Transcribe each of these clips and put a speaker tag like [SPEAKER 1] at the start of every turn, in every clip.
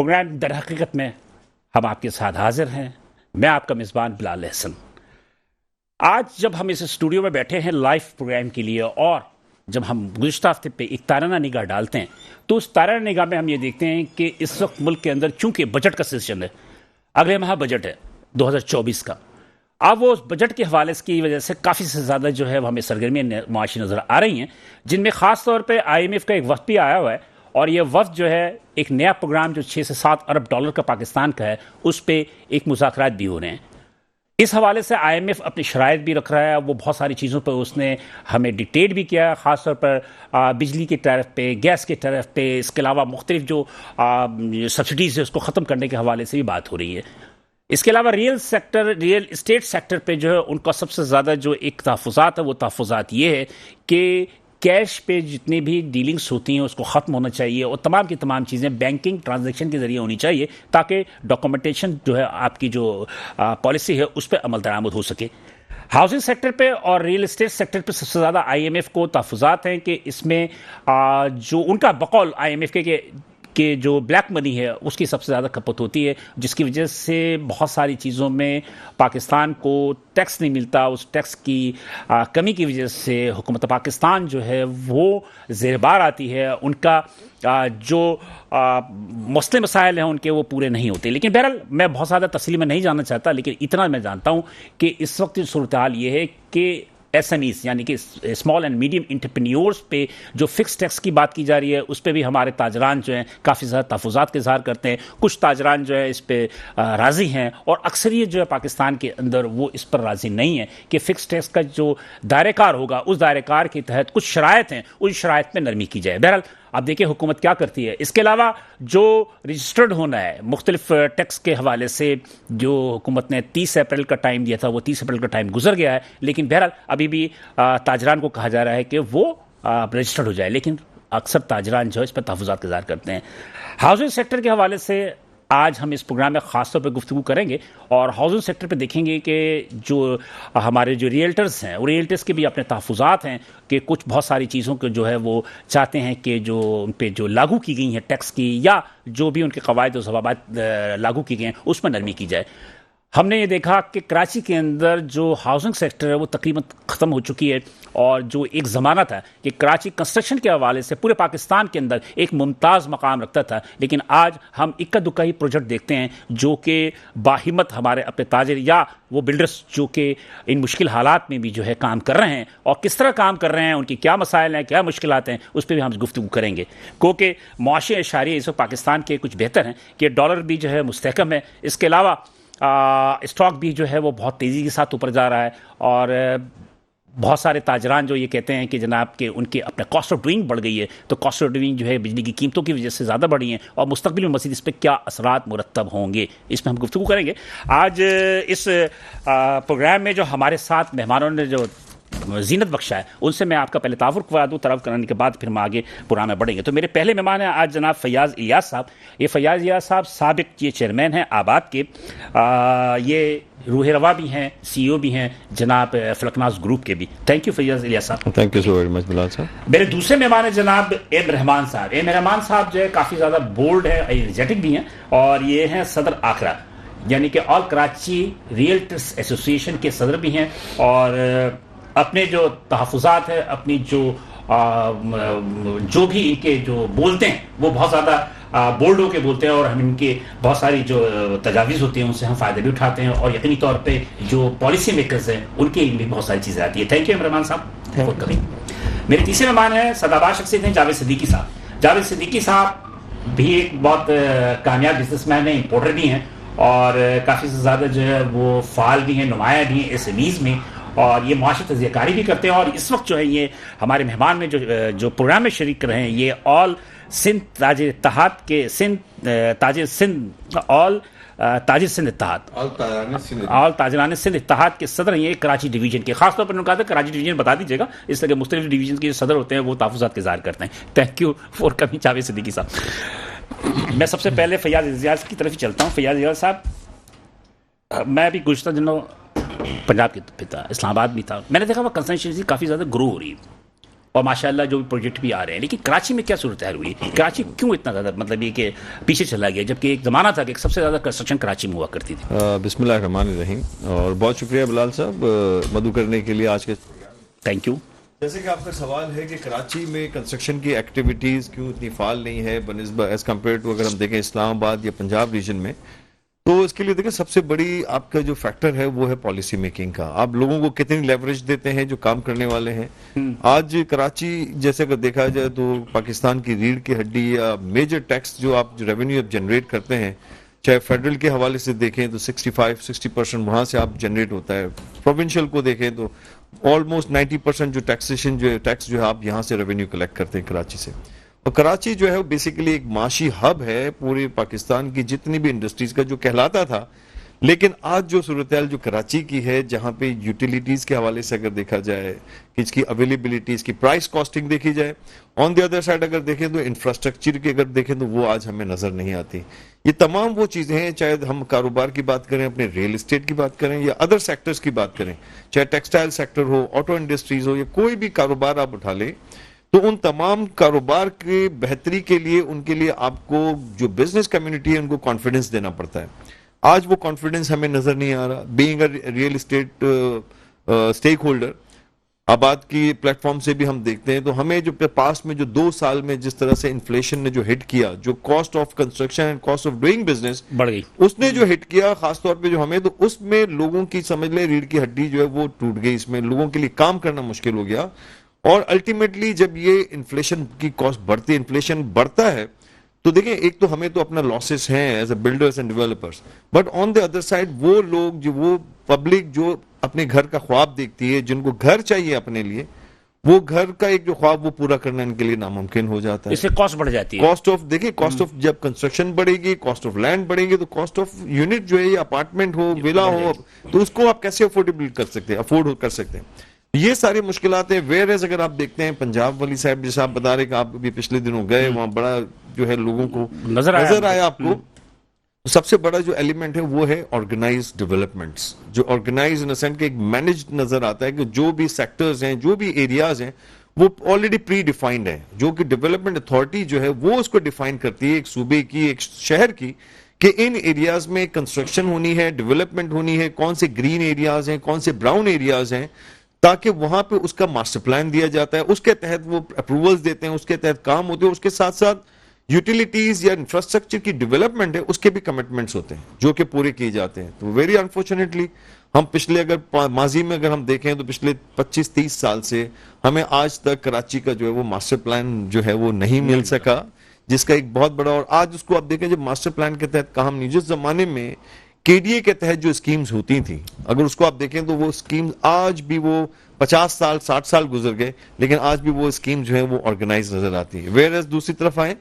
[SPEAKER 1] Programme در حقیقت میں ہم آپ کے ساتھ حاضر ہیں. میں آپ کا میزبان بلال احسن. آج جب ہم اس اسٹوڈیو میں بیٹھے ہیں لائیو پروگرام کے لیے اور جب ہم گزشتہ ہفتے پہ ایک تارانہ نگاہ ڈالتے ہیں تو اس تارانہ نگاہ میں ہم یہ دیکھتے ہیں کہ اس وقت ملک کے اندر چونکہ بجٹ کا سیشن ہے, اگلے ماہ بجٹ ہے 2024 کا. اب وہ بجٹ کے حوالے کی وجہ سے کافی سے زیادہ جو ہے وہ ہمیں سرگرمیاں معاشی نظر آ رہی ہیں, جن میں خاص طور پہ IMF کا ایک وفد بھی آیا ہوا ہے. اور یہ وفد جو ہے ایک نیا پروگرام جو 6 سے 7 ارب ڈالر کا پاکستان کا ہے اس پہ ایک مذاکرات بھی ہو رہے ہیں. اس حوالے سے IMF اپنی شرائط بھی رکھ رہا ہے. وہ بہت ساری چیزوں پہ اس نے ہمیں ڈکٹیٹ بھی کیا, خاص طور پر بجلی کے ٹیرف پہ, گیس کے ٹیرف پہ, اس کے علاوہ مختلف جو سبسڈیز ہے اس کو ختم کرنے کے حوالے سے بھی بات ہو رہی ہے. اس کے علاوہ ریئل اسٹیٹ سیکٹر پہ جو ہے ان کا سب سے زیادہ جو ایک تحفظات ہے وہ تحفظات یہ ہے کہ کیش پہ جتنی بھی ڈیلنگز ہوتی ہیں اس کو ختم ہونا چاہیے اور تمام کی تمام چیزیں بینکنگ ٹرانزیکشن کے ذریعے ہونی چاہیے تاکہ ڈاکومنٹیشن جو ہے آپ کی جو پالیسی ہے اس پہ عمل درآمد ہو سکے. ہاؤسنگ سیکٹر پہ اور ریئل اسٹیٹ سیکٹر پہ سب سے زیادہ IMF کو تحفظات ہیں کہ اس میں جو ان کا بقول IMF کہ جو بلیک منی ہے اس کی سب سے زیادہ کھپت ہوتی ہے, جس کی وجہ سے بہت ساری چیزوں میں پاکستان کو ٹیکس نہیں ملتا. اس ٹیکس کی کمی کی وجہ سے حکومت پاکستان جو ہے وہ زیر بار آتی ہے. ان کا جو مسئلے مسائل ہیں ان کے وہ پورے نہیں ہوتے. لیکن بہرحال میں بہت زیادہ تفصیل میں نہیں جاننا چاہتا, لیکن اتنا میں جانتا ہوں کہ اس وقت صورتحال یہ ہے کہ SMEs یعنی کہ اسمال اینڈ میڈیم انٹرپرینیورز پہ جو فکس ٹیکس کی بات کی جا رہی ہے اس پہ بھی ہمارے تاجران جو ہیں کافی زیادہ تحفظات کا اظہار کرتے ہیں. کچھ تاجران جو ہے اس پہ راضی ہیں اور اکثریت جو ہے پاکستان کے اندر وہ اس پر راضی نہیں ہے کہ فکس ٹیکس کا جو دائرہ کار ہوگا اس دائرہ کار کے تحت کچھ شرائط ہیں ان شرائط میں نرمی کی جائے. بہرحال اب دیکھیں حکومت کیا کرتی ہے. اس کے علاوہ جو رجسٹرڈ ہونا ہے مختلف ٹیکس کے حوالے سے جو حکومت نے 30 اپریل کا ٹائم دیا تھا وہ 30 اپریل کا ٹائم گزر گیا ہے, لیکن بہرحال ابھی بھی تاجران کو کہا جا رہا ہے کہ وہ رجسٹرڈ ہو جائے, لیکن اکثر تاجران جو ہے اس پر تحفظات کا اظہار کرتے ہیں. ہاؤسنگ سیکٹر کے حوالے سے آج ہم اس پروگرام میں خاص طور پہ گفتگو کریں گے اور ہاؤسنگ سیکٹر پہ دیکھیں گے کہ جو ہمارے جو ریئلٹرز ہیں وہ ریئلٹرز کے بھی اپنے تحفظات ہیں کہ کچھ بہت ساری چیزوں کو جو ہے وہ چاہتے ہیں کہ جو ان پہ جو لاگو کی گئی ہیں ٹیکس کی یا جو بھی ان کے قواعد و ضوابط لاگو کی گئے ہیں اس میں نرمی کی جائے. ہم نے یہ دیکھا کہ کراچی کے اندر جو ہاؤسنگ سیکٹر ہے وہ تقریباً ختم ہو چکی ہے اور جو ایک زمانہ تھا کہ کراچی کنسٹرکشن کے حوالے سے پورے پاکستان کے اندر ایک ممتاز مقام رکھتا تھا, لیکن آج ہم اکا دکا ہی پروجیکٹ دیکھتے ہیں جو کہ باہمت ہمارے اپنے تاجر یا وہ بلڈرز جو کہ ان مشکل حالات میں بھی جو ہے کام کر رہے ہیں اور کس طرح کام کر رہے ہیں, ان کی کیا مسائل ہیں, کیا مشکلات ہیں, اس پہ بھی ہم گفتگو کریں گے. کیونکہ معاشی اشاریہ اس وقت پاکستان کے کچھ بہتر ہیں کہ ڈالر بھی جو ہے مستحکم ہے. اس کے علاوہ اسٹاک بھی جو ہے وہ بہت تیزی کے ساتھ اوپر جا رہا ہے اور بہت سارے تاجران جو یہ کہتے ہیں کہ جناب کہ ان کے اپنے کاسٹ آف ڈوئنگ بڑھ گئی ہے, تو کاسٹ آف ڈوئنگ جو ہے بجلی کی قیمتوں کی وجہ سے زیادہ بڑھی ہیں اور مستقبل میں مزید اس پہ کیا اثرات مرتب ہوں گے اس میں ہم گفتگو کریں گے. آج اس پروگرام میں جو ہمارے ساتھ مہمانوں نے جو زینت بخشا ہے ان سے میں آپ کا پہلے تعارف کروا دوں, تعارف کرانے کے بعد پھر ہم آگے پروگرام میں بڑھیں گے. تو میرے پہلے مہمان ہیں آج جناب فیاض الیاس صاحب. یہ فیاض الیاس صاحب سابق یہ چیئرمین ہیں آباد کے, یہ روح روا بھی ہیں, CEO بھی ہیں جناب فلکناز گروپ کے بھی. Thank you Fayyaz Ilyas sahab.
[SPEAKER 2] Thank you so very much Bilal sahab.
[SPEAKER 1] میرے دوسرے مہمان ہیں جناب ایم رحمان صاحب. ایم رحمان صاحب جو ہے کافی زیادہ بولڈ ہے, انرجیٹک بھی ہیں اور یہ ہیں صدر آکرا یعنی کہ آل کراچی ریئلٹرز ایسوسی ایشن کے صدر بھی ہیں اور اپنے جو تحفظات ہے اپنی جو بھی ان کے جو بولتے ہیں وہ بہت زیادہ بولڈ ہو کے بولتے ہیں اور ہم ان کے بہت ساری جو تجاویز ہوتی ہیں ان سے ہم فائدہ بھی اٹھاتے ہیں اور یقینی طور پہ جو پالیسی میکرز ہیں ان کے بھی بہت ساری چیزیں آتی ہیں. تھینک یو عمران صاحب. میرے تیسرے مہمان ہیں سدابار شخصیت ہیں جاوید صدیقی صاحب. جاوید صدیقی صاحب بھی ایک بہت کامیاب بزنس مین ہیں, امپورٹر بھی ہیں اور کافی زیادہ جو ہے وہ فعال بھی ہیں, نمایاں بھی ہیں SMEs میں اور یہ معاشی تجزیہ کاری بھی کرتے ہیں. اور اس وقت جو ہے یہ ہمارے مہمان میں جو پروگرام میں شریک کر رہے ہیں یہ آل سندھ تاجر اتحاد کے تاجر سندھ اتحاد آل تاجران سندھ اتحاد کے صدر ہیں. یہ کراچی ڈویژن کے, خاص طور پر انہوں نے کہا تھا کراچی ڈویژن بتا دیجیے گا اس لیے کہ مختلف ڈویژن کے جو صدر ہوتے ہیں وہ تحفظات کے اظہار کرتے ہیں. Thank you for coming Javed Siddiqui صاحب. میں سب سے پہلے فیاض الیاس کی طرف ہی چلتا ہوں. فیاض الیاس صاحب, میں بھی گزشتہ دنوں پنجاب کے پہ تھا, اسلام آباد بھی تھا, میں نے دیکھا وہ کنسنٹریشن کافی زیادہ گرو ہو رہی ہے اور ماشاءاللہ جو بھی پروجیکٹ بھی آ رہے ہیں. لیکن کراچی میں کیا صورتحال ہوئی؟ کراچی کیوں اتنا زیادہ مطلب یہ کہ پیچھے چلا گیا، جبکہ ایک زمانہ تھا کہ سب سے زیادہ کنسٹرکشن کراچی میں ہوا کرتی تھی.
[SPEAKER 2] بسم اللہ الرحمن الرحیم. اور بہت شکریہ بلال صاحب مدعو کرنے کے لیے آج کے.
[SPEAKER 1] Thank you.
[SPEAKER 2] جیسے کہ آپ کا سوال ہے کہ کراچی میں کنسٹرکشن کی ایکٹیویٹیز کیوں اتنی فعال نہیں ہے بنسبت ایز کمپیئر ٹو اگر ہم دیکھیں اسلام آباد یا پنجاب ریجن میں، تو اس کے لیے دیکھیں سب سے بڑی آپ کا جو فیکٹر ہے وہ ہے پالیسی میکنگ کا. آپ لوگوں کو کتنی لیوریج دیتے ہیں جو کام کرنے والے ہیں. آج کراچی جیسے اگر دیکھا جائے تو پاکستان کی ریڑھ کی ہڈی یا میجر ٹیکس جو آپ جو ریونیو جنریٹ کرتے ہیں، چاہے فیڈرل کے حوالے سے دیکھیں تو 65-60% وہاں سے آپ جنریٹ ہوتا ہے. پروونشل کو دیکھیں تو آلموسٹ 90% جو ٹیکسیشن جو ٹیکس جو ہے آپ یہاں سے ریونیو کلیکٹ کرتے ہیں کراچی سے. اور کراچی جو ہے بیسیکلی ایک معاشی ہب ہے پورے پاکستان کی جتنی بھی انڈسٹریز کا جو کہلاتا تھا. لیکن آج جو صورتحال جو کراچی کی ہے، جہاں پہ یوٹیلیٹیز کے حوالے سے اگر دیکھا جائے کہ اس کی اویلیبلٹی، اس کی پرائس کاسٹنگ دیکھی جائے، آن دی ادر سائڈ اگر دیکھیں تو انفراسٹرکچر کی اگر دیکھیں تو وہ آج ہمیں نظر نہیں آتی. یہ تمام وہ چیزیں ہیں، چاہے ہم کاروبار کی بات کریں، اپنے ریل اسٹیٹ کی بات کریں یا ادر سیکٹرز کی بات کریں، چاہے ٹیکسٹائل سیکٹر ہو، آٹو انڈسٹریز ہو، یا کوئی بھی کاروبار آپ اٹھا لیں، تو ان تمام کاروبار کی بہتری کے لیے ان کے لیے آپ کو جو بزنس کمیونٹی ہے ان کو کانفیڈنس دینا پڑتا ہے. آج وہ کانفیڈنس ہمیں نظر نہیں آ رہا. Being a real estate stake holder, آباد کی پلیٹ فارم سے بھی ہم دیکھتے ہیں تو ہمیں جو پاسٹ میں جو 2 سال میں جس طرح سے انفلیشن نے جو ہٹ کیا، جو cost of construction and cost of doing business
[SPEAKER 1] بڑھ گئی،
[SPEAKER 2] اس نے جو ہٹ کیا خاص طور پہ جو ہمیں، تو اس میں لوگوں کی سمجھ لیں ریڑھ کی ہڈی جو ہے وہ ٹوٹ گئی. اس میں لوگوں کے لیے کام کرنا مشکل ہو گیا. اور الٹیمیٹلی جب یہ انفلیشن کی کاسٹ بڑھتی ہے، انفلیشن بڑھتا ہے، تو دیکھیں ایک تو ہمیں تو اپنا لاسز ہیں as a builders and developers, but on the other side وہ لوگ جو وہ پبلک جو اپنے گھر کا خواب دیکھتی ہے، جن کو گھر چاہیے اپنے لیے، وہ گھر کا ایک جو خواب وہ پورا کرنا ان کے لیے ناممکن ہو جاتا ہے.
[SPEAKER 1] اس سے کاسٹ بڑھ جاتی ہے.
[SPEAKER 2] کاسٹ آف دیکھیں، کاسٹ آف جب کنسٹرکشن بڑھے گی، کاسٹ آف لینڈ بڑھے گی، تو کاسٹ آف یونٹ جو ہے یہ اپارٹمنٹ ہو، ویلا ہو، تو اس کو آپ کیسے افورڈیبل کر سکتے ہیں، افورڈ کر سکتے ہیں. یہ ساری مشکلات ہیں. ویئر ایز اگر آپ دیکھتے ہیں پنجاب والی صاحب جیسے آپ بتا رہے کہ آپ بھی پچھلے دنوں گئے، وہاں بڑا جو ہے لوگوں کو نظر آیا آپ کو. سب سے بڑا جو ایلیمنٹ ہے وہ ہے آرگنائز ڈیولپمنٹس، جو آرگنائز ان سینس کہ ایک مینجڈ نظر آتا ہے کہ جو بھی سیکٹرز ہیں، جو بھی ایریاز ہیں، وہ آلریڈی پری ڈیفائنڈ ہیں، جو کہ ڈیولپمنٹ اتھارٹی جو ہے وہ اس کو ڈیفائن کرتی ہے ایک صوبے کی، ایک شہر کی، کہ ان ایریاز میں کنسٹرکشن ہونی ہے، ڈیولپمنٹ ہونی ہے، کون سے گرین ایریاز ہیں، کون سے براؤن ایریاز ہیں، تاکہ وہاں پہ اس کا ماسٹر پلان دیا جاتا ہے، اس کے تحت وہ اپروولز دیتے ہیں، اس کے تحت کام ہوتے ہیں. اس کے ساتھ ساتھ یوٹیلیٹیز یا انفراسٹرکچر کی ڈیولپمنٹ ہے، اس کے بھی کمٹمنٹس ہوتے ہیں جو کہ پورے کیے جاتے ہیں. تو ویری انفارچونیٹلی ہم پچھلے اگر ماضی میں اگر ہم دیکھیں تو پچھلے 25-30 سال سے ہمیں آج تک کراچی کا جو ہے وہ ماسٹر پلان جو ہے وہ نہیں مل سکا، جس کا ایک بہت بڑا. اور آج اس کو آپ دیکھیں جب ماسٹر پلان کے تحت کام نہیں، جس زمانے میں کے ڈی اے کے تحت جو اسکیمز ہوتی تھیں، اگر اس کو آپ دیکھیں تو وہ اسکیمز آج بھی وہ 50 سال 60 سال گزر گئے، لیکن آج بھی وہ اسکیم جو ہے وہ آرگنائز نظر آتی ہے. ویئر ایز دوسری طرف آئیں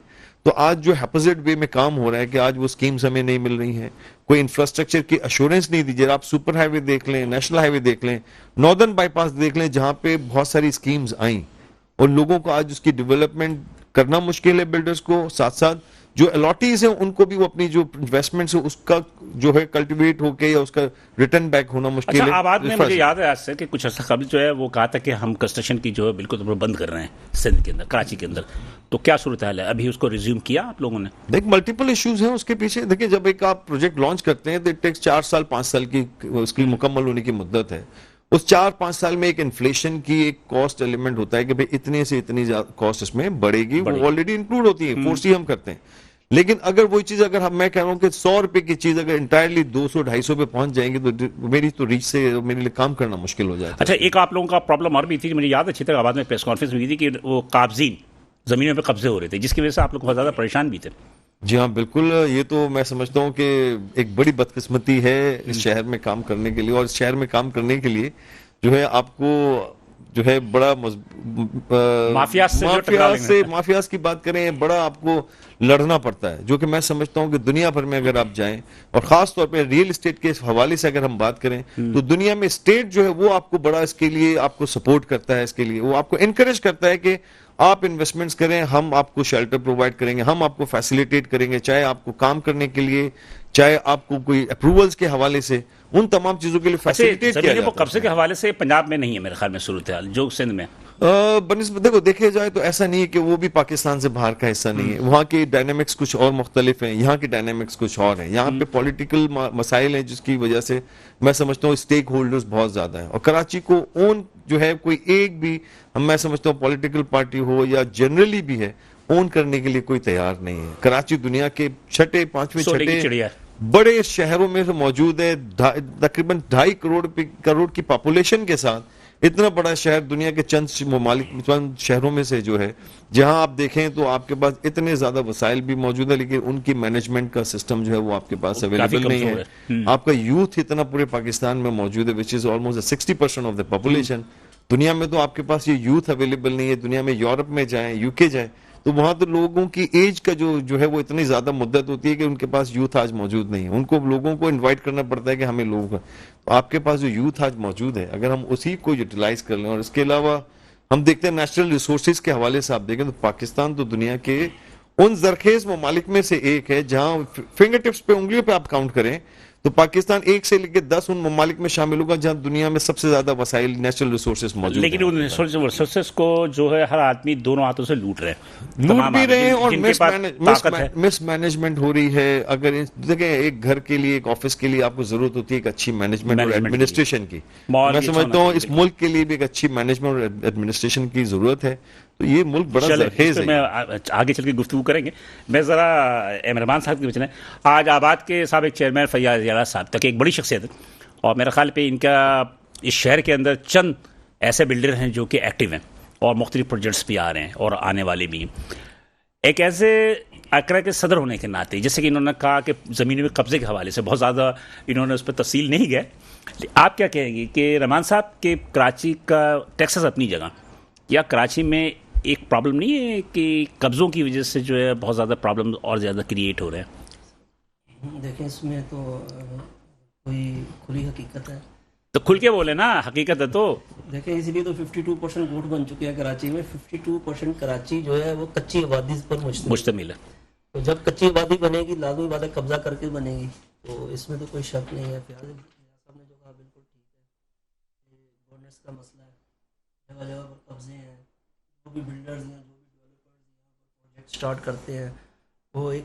[SPEAKER 2] تو آج جو اپوزٹ وے میں کام ہو رہا ہے کہ آج وہ اسکیمز ہمیں نہیں مل رہی ہیں، کوئی انفراسٹرکچر کی ایشورنس نہیں دی جا رہی. آپ سپر ہائی وے دیکھ لیں، نیشنل ہائی وے دیکھ لیں، ناردرن بائی پاس دیکھ لیں، جہاں پہ بہت ساری اسکیمز آئیں اور لوگوں کو آج اس کی ڈیولپمنٹ کرنا مشکل ہے بلڈرز کو. ساتھ ساتھ جو الاٹیز ہیں ان کو بھی وہ اپنی جو انویسٹمنٹس ہے اس کا جو ہے کلٹیویٹ ہو کے یا اس کا ریٹرن بیک ہونا مشکل ہے.
[SPEAKER 1] اچھا، آباد میں مجھے یاد ہے آج سے کہ کچھ عرصہ قبل جو ہے وہ کہا تھا کہ ہم کنسٹرکشن کی جو ہے بالکل بند کر رہے ہیں سندھ کے اندر، کراچی کے اندر. تو کیا صورتحال ہے؟ ابھی اس کو ریزیوم کیا آپ لوگوں نے؟
[SPEAKER 2] دیکھ ملٹیپل ایشوز ہیں اس کے پیچھے. دیکھیں جب ایک آپ پروجیکٹ لانچ کرتے ہیں تو اٹ ٹیکس 4 سال 5 سال کی اس کی مکمل ہونے کی مدت ہے. اس 4-5 سال میں ایک انفلیشن کی ایک کاسٹ ایلیمنٹ ہوتا ہے کہ بھئی اتنے سے اتنی کاسٹ اس میں بڑھے گی، وہ آلریڈی انکلوڈ ہوتی ہے، فورسی ہم کرتے ہیں. لیکن اگر وہی چیز اگر میں کہہ رہا ہوں کہ 100 روپے کی چیز اگر انٹائرلی 200-250 پہ پہنچ جائیں گی تو میری تو ریچ سے میرے لیے کام کرنا مشکل ہو جاتا ہے.
[SPEAKER 1] اچھا، ایک آپ لوگوں کا پرابلم اور بھی تھی، مجھے یاد ہے اچھی طرح آباد میں پریس کانفرنس ہوئی تھی کہ وہ قابضین زمینوں پہ قبضے ہو رہے تھے، جس کی وجہ سے آپ لوگ بہت زیادہ پریشان بھی تھے.
[SPEAKER 2] جی ہاں بالکل. یہ تو میں سمجھتا ہوں کہ ایک بڑی بدقسمتی ہے اس شہر میں کام کرنے کے لیے. اور اس شہر میں کام کرنے کے لیے جو ہے آپ کو جو ہے بڑا مافیاز کی بات کریں، بڑا آپ کو لڑنا پڑتا ہے، جو کہ میں سمجھتا ہوں کہ دنیا بھر میں اگر آپ جائیں اور خاص طور پہ ریل اسٹیٹ کے حوالے سے اگر ہم بات کریں تو دنیا میں اسٹیٹ جو ہے وہ آپ کو بڑا اس کے لیے آپ کو سپورٹ کرتا ہے، اس کے لیے وہ آپ کو انکریج کرتا ہے کہ آپ انویسٹمنٹس کریں، ہم آپ کو شیلٹر پرووائڈ کریں گے، ہم آپ کو فیسیلیٹیٹ کریں گے، چاہے آپ کو کام کرنے کے لیے، چاہے آپ کو کوئی اپروولز کے حوالے سے، ان تمام چیزوں کے لیے فیسیلیٹیٹ کیا جاتا ہے.
[SPEAKER 1] قبضے کے حوالے سے پنجاب میں نہیں ہے میرے خیال میں صورتحال، جو سندھ میں
[SPEAKER 2] بنسبت دیکھو دیکھے جائے تو ایسا نہیں ہے کہ وہ بھی پاکستان سے باہر کا حصہ نہیں ہے. وہاں کی ڈائنامکس کچھ اور مختلف ہیں, یہاں کی ڈائنامکس کچھ اور ہیں. یہاں پہ پولیٹیکل مسائل ہیں جس کی وجہ سے میں سمجھتا ہوں اسٹیک ہولڈرز بہت زیادہ ہیں, اور کراچی کو اون جو ہے کوئی ایک بھی میں سمجھتا ہوں پولیٹیکل پارٹی ہو یا جنرلی بھی ہے اون کرنے کے لیے کوئی تیار نہیں ہے. کراچی دنیا کے چھٹے پانچویں چھٹے بڑے شہروں میں سے موجود ہے, تقریباً 2.5 کروڑ کی پاپولیشن کے ساتھ اتنا بڑا شہر دنیا کے چند ممالک چند شہروں میں سے جو ہے, جہاں آپ دیکھیں تو آپ کے پاس اتنے زیادہ وسائل بھی موجود ہے لیکن ان کی مینجمنٹ کا سسٹم جو ہے وہ آپ کے پاس اویلیبل نہیں ہے. آپ کا یوتھ اتنا پورے پاکستان میں موجود ہے which is almost 60% of the population. دنیا میں تو آپ کے پاس یہ یوتھ اویلیبل نہیں ہے. دنیا میں یورپ میں جائیں, یو کے جائیں تو وہاں تو لوگوں کی ایج کا جو ہے وہ اتنی زیادہ مدت ہوتی ہے کہ ان کے پاس یوتھ آج موجود نہیں ہے. ان کو لوگوں کو انوائٹ کرنا پڑتا ہے کہ ہمیں لوگوں کا, تو آپ کے پاس جو یوتھ آج موجود ہے اگر ہم اسی کو یوٹیلائز کر لیں, اور اس کے علاوہ ہم دیکھتے ہیں نیچرل ریسورسز کے حوالے سے آپ دیکھیں تو پاکستان تو دنیا کے ان زرخیز ممالک میں سے ایک ہے جہاں فنگر ٹپس پہ انگلیوں پہ آپ کاؤنٹ کریں تو پاکستان 1 سے لے کے 10 ان ممالک میں شامل ہوگا جہاں دنیا میں سب سے زیادہ وسائل نیچرل ریسورسز موجود ہیں.
[SPEAKER 1] لیکن ان نیچرل ریسورسز کو جو ہے ہر آدمی دونوں ہاتھوں سے لوٹ رہے
[SPEAKER 2] ہیں اور مس مینجمنٹ ہو رہی ہے. اگر دیکھیں ایک گھر کے لیے ایک آفس کے لیے آپ کو ضرورت ہوتی ہے ایک اچھی مینجمنٹ اور ایڈمنسٹریشن کی. میں سمجھتا ہوں اس ملک کے لیے بھی ایک اچھی مینجمنٹ اور ایڈمنسٹریشن کی ضرورت ہے. تو یہ ملک بڑا زرخیز ہے.
[SPEAKER 1] آگے چل کے گفتگو کریں گے. میں ذرا عمران صاحب کے بچنے آج آباد کے سابق چیئرمین فیاض یالا صاحب تک ایک بڑی شخصیت ہے, اور میرے خیال پہ ان کا اس شہر کے اندر چند ایسے بلڈر ہیں جو کہ ایکٹیو ہیں اور مختلف پروجیکٹس بھی آ رہے ہیں اور آنے والے بھی ہیں. ایک ایسے اکرا کے صدر ہونے کے ناطے جیسے کہ انہوں نے کہا کہ زمینوں میں قبضے کے حوالے سے بہت زیادہ انہوں نے اس پہ تفصیل نہیں گئے, آپ کیا کہیں گے کہ رحمان صاحب کے کراچی کا ٹیکسس اپنی جگہ, یا کراچی میں ایک پرابلم نہیں ہے کہ قبضوں کی وجہ سے جو ہے بہت زیادہ پرابلم اور زیادہ کریٹ ہو رہے ہیں؟
[SPEAKER 3] دیکھیں اس میں تو کوئی کھلی حقیقت ہے
[SPEAKER 1] تو کھل کے بولے نا, حقیقت ہے تو
[SPEAKER 3] دیکھیں اس لیے تو 52% ووٹ بن چکے ہیں کراچی میں. 52% کراچی جو ہے وہ کچی آبادی پر
[SPEAKER 1] مشتمل ہے.
[SPEAKER 3] تو جب کچی آبادی بنے گی لازمی بات ہے قبضہ کر کے بنے گی, تو اس میں تو کوئی شک نہیں ہے. فیاض صاحب نے جو کہا بالکل ٹھیک ہے, گورننس کا مسئلہ ہے, جگہ جگہ پر قبضے ہیں. جو بھی بلڈرز ہیں, جو بھی ڈیولپرز ہیں پروجیکٹ سٹارٹ کرتے ہیں وہ ایک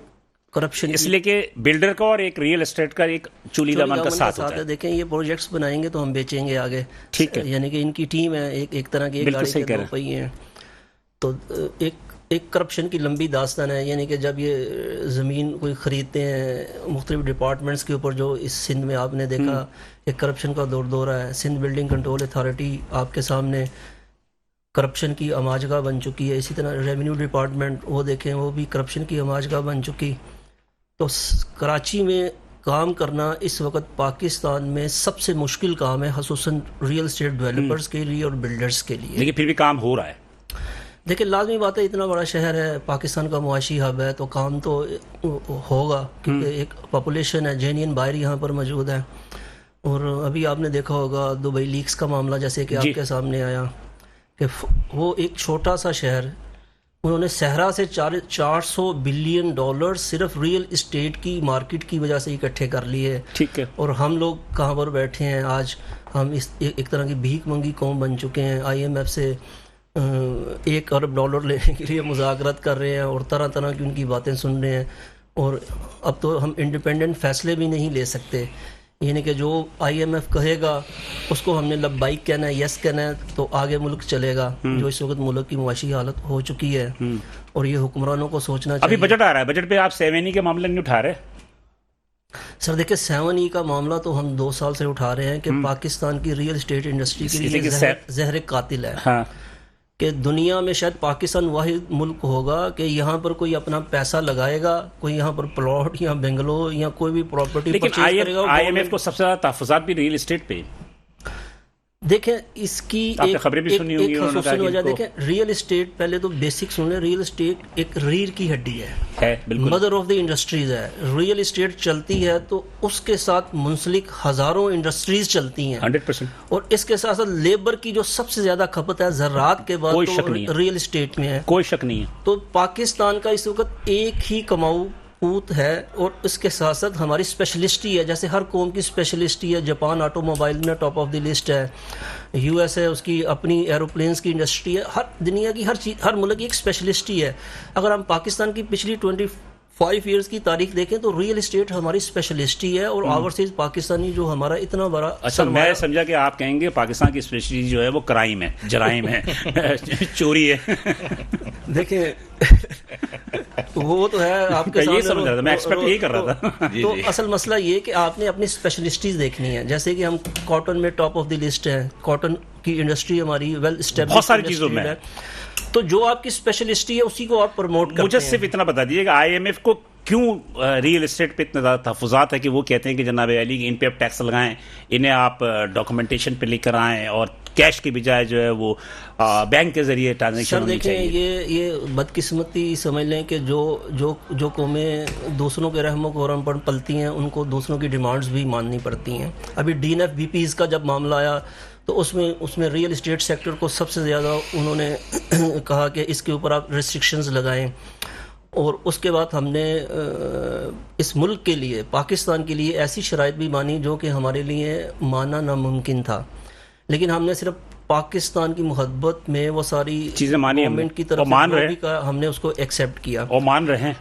[SPEAKER 3] کرپشن,
[SPEAKER 1] اس لیے کہ بلڈر کا اور ایک ریل اسٹیٹ کا ایک چولی دامن کا ساتھ ہوتا ہے.
[SPEAKER 3] دیکھیں یہ پروجیکٹس بنائیں گے تو ہم بیچیں گے آگے,
[SPEAKER 1] ٹھیک ہے,
[SPEAKER 3] یعنی کہ ان کی ٹیم ہے ایک طرح کی, ایک گاڑی کے 2 پہیے ہیں. تو ایک کرپشن کی لمبی داستان ہے. یعنی کہ جب یہ زمین کوئی خریدتے ہیں مختلف ڈپارٹمنٹس کے اوپر, جو اس سندھ میں آپ نے دیکھا ایک کرپشن کا دورہ ہے. سندھ بلڈنگ کنٹرول اتھارٹی آپ کے سامنے کرپشن کی اماجگاہ بن چکی ہے. اسی طرح ریونیو ڈپارٹمنٹ وہ دیکھیں وہ بھی کرپشن کی اماجگاہ بن چکی. تو کراچی میں کام کرنا اس وقت پاکستان میں سب سے مشکل کام ہے, خصوصاً ریل اسٹیٹ ڈیولپرز کے لیے اور بلڈرز کے لیے.
[SPEAKER 1] لیکن پھر بھی کام ہو رہا ہے.
[SPEAKER 3] دیکھیں لازمی بات ہے, اتنا بڑا شہر ہے, پاکستان کا معاشی ہب ہے, تو کام تو ہوگا کیونکہ ایک پاپولیشن ہے, جینین باہر یہاں پر موجود ہے. اور ابھی آپ نے دیکھا ہوگا دبئی لیکس کا معاملہ جیسے کہ آپ کے سامنے آیا کہ وہ ایک چھوٹا سا شہر, انہوں نے صحرا سے $400 بلین صرف ریل اسٹیٹ کی مارکیٹ کی وجہ سے اکٹھے کر لیے.
[SPEAKER 1] ٹھیک ہے,
[SPEAKER 3] اور ہم لوگ کہاں پر بیٹھے ہیں آج, ہم اس ایک طرح کی بھیک منگی قوم بن چکے ہیں. IMF سے $1 ارب لینے کے لیے مذاکرات کر رہے ہیں اور طرح طرح کی ان کی باتیں سن رہے ہیں, اور اب تو ہم انڈیپینڈنٹ فیصلے بھی نہیں لے سکتے. یعنی کہ جو IMF کہے گا اس کو ہم نے لبیک کہنا ہے, یس کہنا ہے, تو آگے ملک چلے گا. جو اس وقت ملک کی معاشی حالت ہو چکی ہے اور یہ حکمرانوں کو سوچنا چاہیے.
[SPEAKER 1] ابھی بجٹ آ رہا ہے, بجٹ پہ آپ 7E کے معاملے نہیں اٹھا رہے؟
[SPEAKER 3] سر دیکھیں 7E کا معاملہ تو ہم 2 سال سے اٹھا رہے ہیں کہ پاکستان کی ریل اسٹیٹ انڈسٹری کے لیے زہر قاتل ہے.
[SPEAKER 1] ہاں,
[SPEAKER 3] کہ دنیا میں شاید پاکستان واحد ملک ہوگا کہ یہاں پر کوئی اپنا پیسہ لگائے گا, کوئی یہاں پر پلاٹ یا بنگلو یا کوئی بھی پراپرٹی پرچیز کرے گا.
[SPEAKER 1] IMF کو سب سے زیادہ تحفظات بھی ریل اسٹیٹ پہ.
[SPEAKER 3] دیکھیں اس کی ایک خصوصی وجہ دیکھیں, ریل اسٹیٹ پہلے تو بیسک سن لیں, ریل اسٹیٹ ایک ریڑھ کی ہڈی ہے, مدر آف دی انڈسٹریز ہے. ریل اسٹیٹ چلتی ہے تو اس کے ساتھ منسلک ہزاروں انڈسٹریز چلتی ہیں
[SPEAKER 1] 100%,
[SPEAKER 3] اور اس کے ساتھ ساتھ لیبر کی جو سب سے زیادہ کھپت ہے زراعت کے بعد ریل اسٹیٹ میں ہے,
[SPEAKER 1] کوئی شک نہیں ہے.
[SPEAKER 3] تو پاکستان کا اس وقت ایک ہی کماؤ پوت ہے اور اس کے ساتھ ساتھ ہماری اسپیشلسٹی ہے. جیسے ہر قوم کی اسپیشلسٹی ہے. جاپان آٹو موبائل میں ٹاپ آف دی لسٹ ہے, یو ایس ہے اس کی اپنی ایروپلینس کی انڈسٹری ہے. ہر دنیا کی ہر چیز, ہر ملک کی ایک اسپیشلسٹی ہے. اگر ہم پاکستان کی پچھلی 25 ایئرس کی تاریخ دیکھیں تو ریئل اسٹیٹ ہماری اسپیشلسٹی ہے, اور اوورسیز پاکستانی جو ہمارا اتنا بڑا.
[SPEAKER 1] اچھا, میں سمجھا کہ آپ کہیں گے پاکستان کی اسپیشلسٹی جو ہے وہ کرائم ہے, جرائم ہے, چوری ہے.
[SPEAKER 3] دیکھیں وہ تو ہے آپ کے
[SPEAKER 1] یہ سمجھ رہا تھا, میں ایکسپیکٹ یہی کر رہا تھا.
[SPEAKER 3] تو اصل مسئلہ یہ کہ آپ نے اپنی اسپیشلسٹیز دیکھنی ہے. جیسے کہ ہم کاٹن میں ٹاپ آف دی لسٹ ہے, کاٹن کی انڈسٹری ہماری ویل اسٹیبلشڈ
[SPEAKER 1] بہت ساری چیزوں میں.
[SPEAKER 3] تو جو آپ کی اسپیشلسٹی ہے اسی کو آپ پروموٹ کرتے ہیں.
[SPEAKER 1] مجھے صرف اتنا بتا دیجیے کہ IMF کو کیوں ریئل اسٹیٹ پہ اتنے زیادہ تحفظات ہے کہ وہ کہتے ہیں کہ جناب علی ان پہ آپ ٹیکس لگائیں, انہیں آپ ڈاکومنٹیشن پہ لے کر آئیں, اور کیش کی بجائے جو ہے وہ بینک کے ذریعے ٹرانزیکشن ہونی چاہیے.
[SPEAKER 3] یہ بدقسمتی سمجھ لیں کہ جو قومیں دوسروں کے رحم و کرم پر پلتی ہیں ان کو دوسروں کی ڈیمانڈز بھی ماننی پڑتی ہیں. ابھی DNFBPs کا جب معاملہ آیا تو اس میں ریئل اسٹیٹ سیکٹر کو سب سے زیادہ انہوں نے کہا کہ اس کے اوپر آپ ریسٹرکشنز لگائیں, اور اس کے بعد ہم نے اس ملک کے لیے, پاکستان کے لیے ایسی شرائط بھی مانی جو کہ ہمارے لیے ماننا ناممکن تھا, لیکن ہم نے صرف پاکستان کی محبت میں وہ ساری
[SPEAKER 1] چیزیں مانی,
[SPEAKER 3] گورنمنٹ کی طرف سے ہم نے اس کو ایکسیپٹ کیا
[SPEAKER 1] اور مان رہے ہیں.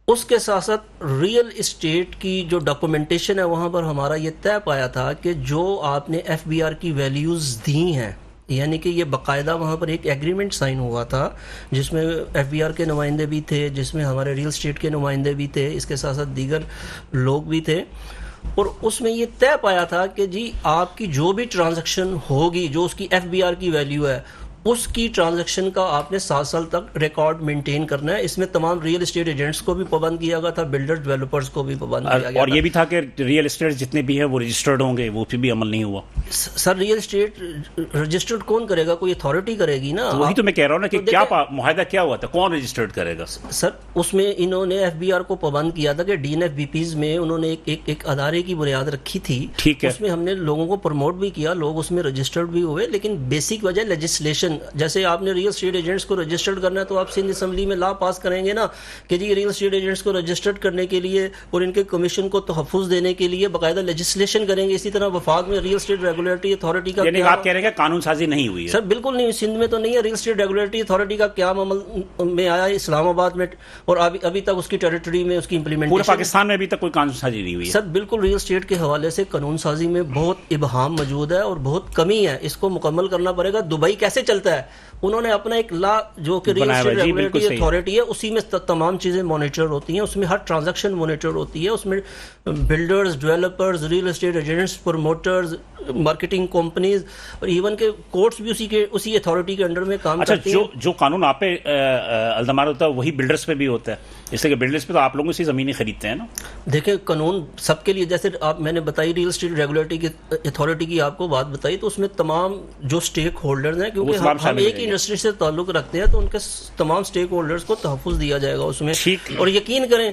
[SPEAKER 3] اس کے ساتھ ساتھ ریئل اسٹیٹ کی جو ڈاکومنٹیشن ہے وہاں پر ہمارا یہ طے پایا تھا کہ جو آپ نے FBR کی ویلیوز دی ہیں, یعنی کہ یہ باقاعدہ وہاں پر ایک ایگریمنٹ سائن ہوا تھا جس میں FBR کے نمائندے بھی تھے, جس میں ہمارے ریئل اسٹیٹ کے نمائندے بھی تھے, اس کے ساتھ ساتھ دیگر لوگ بھی تھے, اور اس میں یہ طے پایا تھا کہ جی آپ کی جو بھی ٹرانزیکشن ہوگی جو اس کی FBR کی ویلیو ہے اس کی ٹرانزیکشن کا آپ نے 7 سال تک ریکارڈ مینٹین کرنا ہے. اس میں تمام ریئل اسٹیٹ ایجنٹس کو بھی پابند کیا گیا تھا, بلڈر ڈیولپرز کو بھی پابند کیا گیا
[SPEAKER 1] اور یہ بھی تھا کہ ریئل اسٹیٹ جتنے بھی ہیں وہ رجسٹرڈ ہوں گے, وہ پھر بھی عمل نہیں ہوا.
[SPEAKER 3] سر ریئل اسٹیٹ رجسٹرڈ کون کرے گا, کوئی اتھارٹی کرے گی نا.
[SPEAKER 1] وہی تو میں کہہ رہا ہوں نا کہ کیا معاہدہ کیا ہوا تھا, کون رجسٹرڈ کرے گا.
[SPEAKER 3] سر اس میں انہوں نے FBR کو پابند کیا تھا کہ DNFBPs میں انہوں نے ایک ادارے کی بنیاد رکھی تھی.
[SPEAKER 1] ٹھیک ہے,
[SPEAKER 3] اس میں ہم نے لوگوں کو پروموٹ بھی کیا, لوگ اس میں رجسٹرڈ بھی ہوئے, لیکن بیسک وجہ لیجسلیشن. جیسے آپ نے ریئل اسٹیٹ ایجنٹس کو رجسٹرڈ کرنا ہے تو آپ سندھ اسمبلی میں لا پاس کریں گے نا کہ جی ریئل اسٹیٹ ایجنٹس کو رجسٹرڈ کرنے کے لیے اور ان کے کمیشن کو تحفظ دینے کے لیے باقاعدہ لیجسلیشن کریں گے. اسی طرح وفاق میں ریئل اسٹیٹ ریگولیٹری اتھارٹی کا,
[SPEAKER 1] یعنی آپ کہہ رہے ہیں کہ قانون سازی نہیں ہوئی ہے.
[SPEAKER 3] سر بالکل نہیں, سندھ میں تو نہیں ہے. ریئل اسٹیٹ ریگولیٹری اتھارٹی کا قیام عمل میں آیا اسلام آباد میں, اور ابھی تک اس کی ٹیریٹری میں اس کی امپلیمنٹیشن,
[SPEAKER 1] پورے پاکستان میں ابھی تک کوئی قانون سازی نہیں ہوئی ہے.
[SPEAKER 3] سر بالکل ریئل اسٹیٹ کے حوالے سے قانون سازی میں بہت ابہام موجود ہے اور بہت کمی ہے, اس کو مکمل کرنا پڑے گا. دبئی کیسے چلتا ہے, انہوں نے اپنا ایک لا جو کہ ریئل اسٹیٹ ریگولیٹری اتھارٹی ہے اسی میں تمام چیزیں مانیٹر ہوتی ہیں, اس میں ہر ٹرانزیکشن مانیٹر ہوتی ہے, اس میں builders, developers, real estate agents, promoters, marketing companies, اور ایون کے کورٹس بھی اسی اتھارٹی کے انڈر میں کام کرتے ہیں.
[SPEAKER 1] جو قانون آپ پہ الزامات ہوتا ہے وہی بلڈرز پہ بھی ہوتا ہے, اس لیے کہ بلڈرز پہ تو آپ لوگوں سے زمینیں خریدتے ہیں نا.
[SPEAKER 3] دیکھیں قانون سب کے لیے, جیسے میں نے بتائی ریئل اسٹیٹ ریگولیٹری کی اتھارٹی کی آپ کو بات بتائی, تو اس میں تمام جو اسٹیک ہولڈرز ہیں, کیونکہ ہم ایک انڈسٹری سے تعلق رکھتے ہیں تو ان کے تمام اسٹیک ہولڈرز کو تحفظ دیا جائے گا اس میں. اور یقین کریں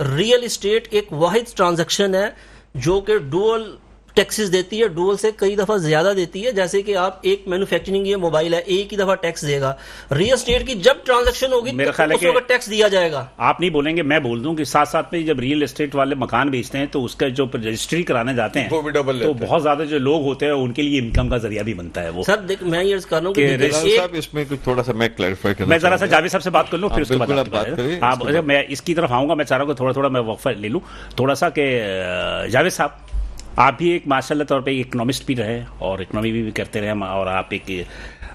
[SPEAKER 3] ریئل اسٹیٹ ایک واحد ٹرانزیکشن ہے جو کہ ڈوئل ٹیکسز دیتی ہے, ڈوئل سے کئی دفعہ زیادہ دیتی ہے. جیسے کہ آپ ایک مینوفیکچرنگ یہ موبائل ہے, ایک ہی دفعہ ٹیکس دے گا. ریئل اسٹیٹ کی جب ٹرانزیکشن ہوگی تو اس وقت ٹیکس دیا جائے گا.
[SPEAKER 1] آپ نہیں بولیں گے, میں بول دوں کہ ساتھ ساتھ میں جب ریئل اسٹیٹ والے مکان بیچتے ہیں تو اس کا جو رجسٹری کرانے جاتے ہیں تو بہت زیادہ جو لوگ ہوتے ہیں ان کے لیے انکم کا ذریعہ بھی بنتا ہے وہ.
[SPEAKER 3] سر دیکھ میں یہ کر رہا ہوں کہ
[SPEAKER 2] اس میں تھوڑا سا میں کلیریفائی کرنا,
[SPEAKER 1] میں ذرا سا جاوید صاحب سے بات کر لوں, پھر اس کے بعد میں اس کی طرف آؤں گا. میں چاہ رہا ہوں کہ تھوڑا میں وقفہ لے لوں تھوڑا سا, کہ جاوید صاحب آپ بھی ایک ماشاء اللہ طور پہ اکنامسٹ بھی رہے اور اکنامی بھی کرتے رہے, اور آپ ایک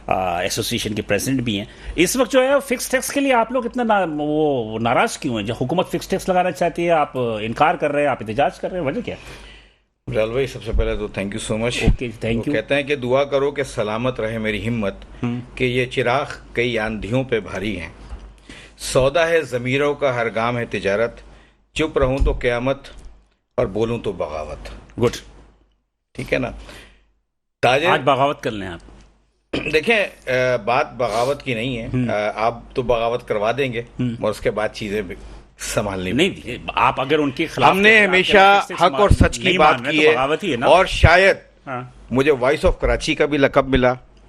[SPEAKER 1] ایسوسیشن کے پریزیڈنٹ بھی ہیں. اس وقت جو ہے فکس ٹیکس کے لیے آپ لوگ اتنا وہ ناراض کیوں ہیں؟ جو حکومت فکس ٹیکس لگانا چاہتی ہے آپ انکار کر رہے ہیں, آپ احتجاج کر رہے ہیں, وجہ کیا؟
[SPEAKER 4] بلال بھائی سب سے پہلے تو thank you so much.
[SPEAKER 1] Thank you.
[SPEAKER 4] کہتے ہیں کہ دعا کرو کہ سلامت رہے میری ہمت, کہ یہ چراغ کئی آندھیوں پہ بھاری ہیں, سودا ہے ضمیروں کا ہر گام ہے تجارت, چپ رہوں تو قیامت اور بولوں تو بغاوت.
[SPEAKER 1] گڈ,
[SPEAKER 4] ٹھیک ہے نا.
[SPEAKER 1] آج بغاوت کر لیں آپ.
[SPEAKER 4] دیکھیں بات بغاوت کی نہیں ہے, آپ تو بغاوت کروا دیں گے اور اس کے بعد چیزیں سنبھالنی
[SPEAKER 1] نہیں. آپ اگر ان کے خلاف,
[SPEAKER 4] ہم نے ہمیشہ حق اور سچ کی بات کی ہے, اور شاید مجھے وائس آف کراچی کا بھی لقب ملا,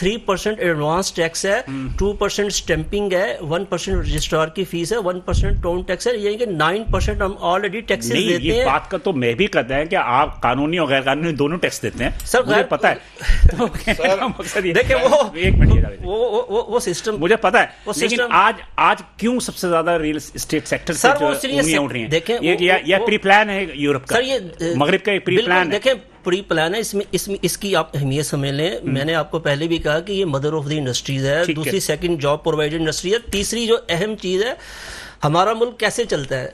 [SPEAKER 3] 3% ایڈوانس ٹیکس ہے, 2% اسٹیمپنگ ہے, 1% رجسٹرار کی فیس ہے, 1% ٹون ٹیکس ہے, یعنی کہ 9% ہم آلریڈی ٹیکسز دیتے ہیں.
[SPEAKER 1] یہ بات کا تو میں بھی کہتا ہے کہ آپ قانونی اور غیر قانونی دونوں ٹیکس دیتے ہیں
[SPEAKER 3] سر,
[SPEAKER 1] مجھے پتا ہے.
[SPEAKER 3] دیکھیں
[SPEAKER 1] ایک منٹ,
[SPEAKER 3] وہ سسٹم
[SPEAKER 1] مجھے پتا ہے, لیکن آج کیوں سب سے زیادہ ریئل اسٹیٹ سیکٹر سے انگلیاں اٹھ رہی ہیں؟ یہ پری پلان ہے یورپ کا, مغرب کا ایک پری پلان ہے.
[SPEAKER 3] دیکھیں پری پلان ہے, اس کی آپ اہمیت سمجھ لیں. میں نے آپ کو پہلے بھی کہا کہ یہ مدر آف دی انڈسٹریز ہے. دوسری سیکنڈ جاب پرووائڈر انڈسٹری ہے. تیسری جو اہم چیز ہے, ہمارا ملک کیسے چلتا ہے؟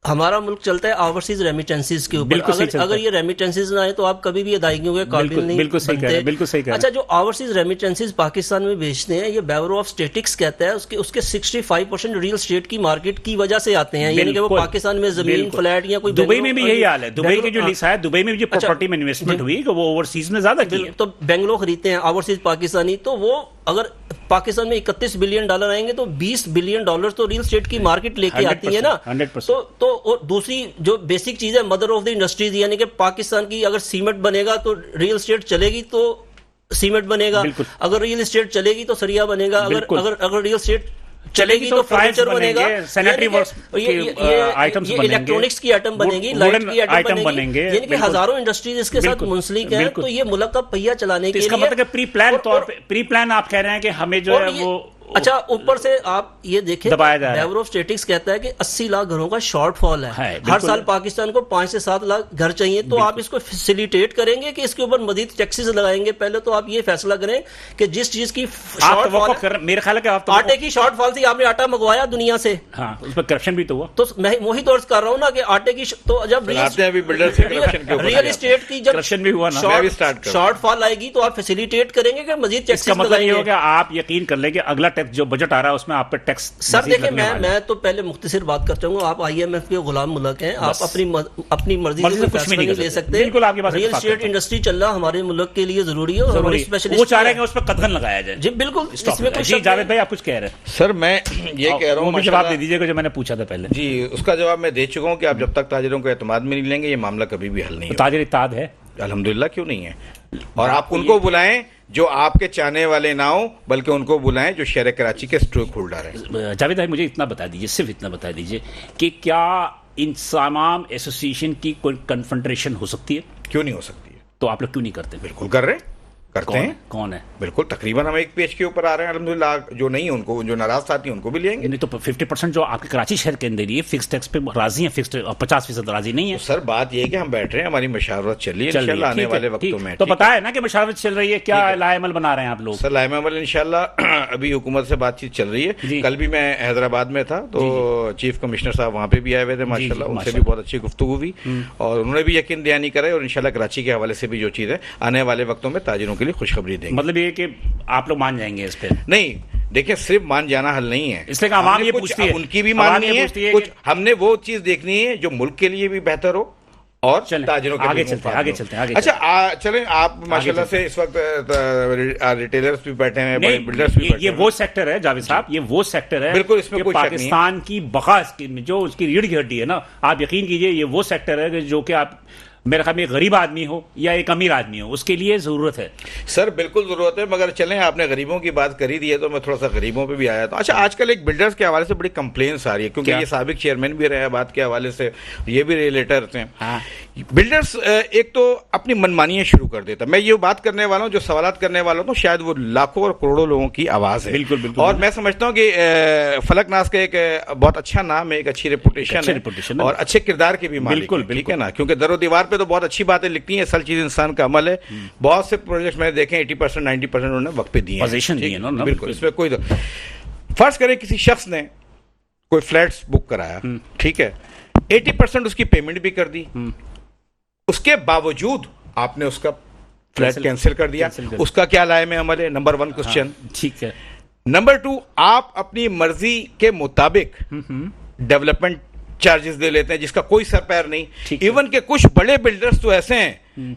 [SPEAKER 3] ہمارا ملک چلتا ہے اوورسیز ریمیٹنسز کے اوپر. اگر یہ ریمیٹنسز نہ آئے تو آپ کبھی بھی ادائیگیوں کے قابل نہیں بنتے.
[SPEAKER 1] بالکل صحیح.
[SPEAKER 3] اچھا, جو اوورسیز ریمیٹنسز پاکستان میں بھیجتے ہیں, یہ بیورو آف اسٹیٹکس کہتا ہے اس کے 65% ریئل اسٹیٹ کی مارکیٹ کی وجہ سے آتے ہیں. یعنی کہ وہ پاکستان میں زمین, فلیٹ یا کوئی,
[SPEAKER 1] دبئی میں بھی یہی حال ہے. دبئی کی جو لیس ہے, دبئی میں جو پراپرٹی میں انویسٹمنٹ ہوئی کہ وہ اوورسیز میں زیادہ کی ہے,
[SPEAKER 3] تو بنگلور خریدتے ہیں اوورسیز پاکستانی. تو وہ اگر پاکستان میں $31 بلین آئیں گے تو $20 بلین تو ریئل اسٹیٹ کی مارکیٹ لے کے آتی ہے نا. تو دوسری جو بیسک چیز ہے مدر آف دی انڈسٹریز, یعنی کہ پاکستان کی اگر سیمنٹ بنے گا تو ریئل اسٹیٹ چلے گی, تو سیمنٹ بنے گا. اگر ریئل اسٹیٹ چلے گی تو سریا بنے گا. اگر ریئل اسٹیٹ چلے گی تو فرنیچر بنے گا, سینیٹری ورکس الیکٹرانکس کی آئٹم بنے گی, لائٹ کی آئٹم بنے گی. یعنی کہ ہزاروں انڈسٹریز اس کے ساتھ منسلک ہیں. تو یہ ملک کا پہیہ چلانے کے لیے,
[SPEAKER 1] اس کا مطلب کہ پری پلان آپ کہہ رہے ہیں کہ ہمیں جو ہے وہ,
[SPEAKER 3] اچھا اوپر سے آپ یہ دیکھیں بیورو آف اسٹیٹکس کہتا ہے کہ 80 لاکھ گھروں کا شارٹ فال ہے. ہر سال پاکستان کو 5 سے 7 لاکھ گھر چاہیے. تو آپ اس کو فیسیلیٹیٹ کریں گے کہ اس کے اوپر مزید ٹیکسز لگائیں گے؟ پہلے تو آپ یہ فیصلہ کریں کہ جس چیز کی شارٹ فال,
[SPEAKER 1] میرے خیال ہے کہ
[SPEAKER 3] آٹے کی شارٹ فال تھی, آپ نے آٹا منگوایا دنیا سے,
[SPEAKER 1] اس میں کرپشن بھی تو ہوا.
[SPEAKER 3] تو میں وہی تو عرض کر رہا ہوں نا کہ آٹے کی, تو جب ریئل اسٹیٹ کی جب شارٹ فال آئے گی تو آپ فیسیلیٹیٹ کریں گے کہ مزید ٹیکسز لگائیں گے.
[SPEAKER 1] مطلب یہ ہوگا آپ یقین کر لیں کہ اگلا ٹیکس جو بجٹ آ رہا ہے اس میں آپ پہ ٹیکس.
[SPEAKER 3] سر دیکھیں, میں تو پہلے مختصر بات کرتا ہوں. آپ IMF کے غلام ملک ہیں, آپ اپنی مرضی سے فیصلہ نہیں لے سکتے. ریئل اسٹیٹ انڈسٹری چلنا ہمارے ملک کے لیے ضروری ہے, اور
[SPEAKER 1] وہ چاہ رہے ہیں کہ اس پہ قدغن لگایا جائے.
[SPEAKER 3] جی بالکل.
[SPEAKER 1] جی جاوید بھائی آپ کچھ کہہ رہے ہیں.
[SPEAKER 4] سر میں یہ کہہ رہا ہوں,
[SPEAKER 1] جواب دے دیجیے گا جو میں نے پوچھا تھا پہلے.
[SPEAKER 4] جی اس کا جواب میں دے چکا ہوں کہ آپ جب تک تاجروں کو اعتماد میں نہیں لیں گے یہ معاملہ کبھی بھی حل نہیں ہوگا.
[SPEAKER 1] تاجر اتحاد ہے
[SPEAKER 4] الحمدللہ, کیوں نہیں ہے. اور آپ ان کو بلائیں جو آپ کے چاہنے والے نہ ہوں, بلکہ ان کو بلائیں جو شہر کراچی کے اسٹروک ہولڈر ہیں.
[SPEAKER 1] جاوید بھائی مجھے اتنا بتا دیجیے, صرف اتنا بتا دیجیے کہ کیا ان تمام ایسوسیشن کی کوئی کنفنٹریشن ہو سکتی ہے؟
[SPEAKER 4] کیوں نہیں ہو سکتی ہے؟
[SPEAKER 1] تو آپ لوگ کیوں نہیں کرتے؟
[SPEAKER 4] بالکل کر رہے ہیں.
[SPEAKER 1] کون ہے؟
[SPEAKER 4] بالکل تقریباً ہم ایک پیج کے اوپر آ رہے ہیں الحمدللہ. جو نہیں ان کو, جو ناراض ساتھی ہیں ان کو بھی لیں گے.
[SPEAKER 1] نہیں تو 50% جو آپ کے کراچی شہر کے اندر یہ فکس ٹیکس پہ راضی ہیں, فکس 50% راضی نہیں ہے.
[SPEAKER 4] سر بات یہ ہے کہ ہم بیٹھ رہے ہیں, ہماری مشاورت چل رہی ہے, انشاءاللہ آنے والے وقتوں میں.
[SPEAKER 1] تو بتائیں نا کہ مشاورت چل رہی ہے, کیا لائحہ عمل بنا رہے ہیں آپ لوگ؟
[SPEAKER 4] سر لائحہ عمل انشاءاللہ ابھی حکومت سے بات چیت چل رہی ہے. کل بھی میں حیدرآباد میں تھا تو چیف کمشنر صاحب وہاں پہ بھی آئے ہوئے تھے ماشاءاللہ, ان سے بھی بہت اچھی گفتگو ہوئی اور انہوں نے بھی یقین دہانی کرے, اور انشاءاللہ کراچی کے حوالے سے بھی جو چیز ہے آنے والے وقتوں میں تاجروں کے لیے خوشخبری دیں گے.
[SPEAKER 1] مطلب یہ کہ آپ لوگ مان جائیں گے اس پہ؟
[SPEAKER 4] نہیں دیکھیں, صرف مان جانا حل نہیں ہے,
[SPEAKER 1] اس لیے کہ عوام یہ پوچھتی ہے,
[SPEAKER 4] ان کی بھی ماننی ہے, کچھ ہم نے وہ چیز دیکھنی ہے جو ملک کے لیے بھی بہتر ہو اور تاجروں کے
[SPEAKER 1] آگے چلتے ہیں.
[SPEAKER 4] اچھا چلیں, آپ ماشاءاللہ سے اس وقت ریٹیلرز بھی بیٹھے ہیں, بلڈرز بھی بیٹھے ہیں.
[SPEAKER 1] یہ وہ سیکٹر ہے جاوید صاحب, یہ وہ سیکٹر ہے
[SPEAKER 4] بالکل, اس میں کوئی
[SPEAKER 1] پاکستان کی بقا جو اس کی ریڑھ کی ہڈی ہے نا, آپ یقین کیجئے یہ وہ سیکٹر ہے جو کہ آپ میرے خیال میں ایک غریب آدمی ہو یا ایک امیر آدمی ہو, اس کے لیے ضرورت ہے.
[SPEAKER 4] سر بالکل ضرورت ہے, مگر چلیں آپ نے غریبوں کی بات کری دی ہے تو میں تھوڑا سا غریبوں پہ بھی آیا تھا. اچھا آج کل ایک بلڈرز کے حوالے سے بڑی کمپلینس آ رہی ہے, کیونکہ یہ سابق چیئرمین بھی رہے ہیں بات کے حوالے سے, یہ بھی ریلیٹرز ہیں. بلڈرز ایک تو اپنی منمانیاں شروع کر دیتا. میں یہ بات کرنے والا ہوں, جو سوالات کرنے والا ہوں, تو شاید وہ لاکھوں اور کروڑوں لوگوں کی آواز ہے.
[SPEAKER 1] بالکل.
[SPEAKER 4] اور میں سمجھتا ہوں کہ فلک ناز کا ایک بہت اچھا نام ہے, ایک اچھی ریپوٹیشن ہے اور اچھے کردار کی بھی مالک ہے, ٹھیک ہے نا, کیونکہ در و دیوار پہ تو بہت اچھی باتیں لکھتی ہیں, اصل چیز انسان کا عمل ہے. بہت سے پروجیکٹ میں نے دیکھے 80% 90% انہوں نے وقت پہ دیے ہیں. بالکل, اس میں کوئی فرض کریں کسی شخص نے کوئی فلیٹس بک کرایا, ٹھیک ہے, 80% اس کی پیمنٹ بھی کر دی, اس کے باوجود آپ نے اس کا فلیٹ کینسل کر دیا, اس کا کیا لائحہ عمل ہے؟ Number 1 question.
[SPEAKER 1] ٹھیک ہے.
[SPEAKER 4] نمبر 2, آپ اپنی مرضی کے مطابق ڈیولپمنٹ چارجز دے لیتے ہیں جس کا کوئی سر پیر نہیں. ایون کہ کچھ بڑے بلڈرز تو ایسے ہیں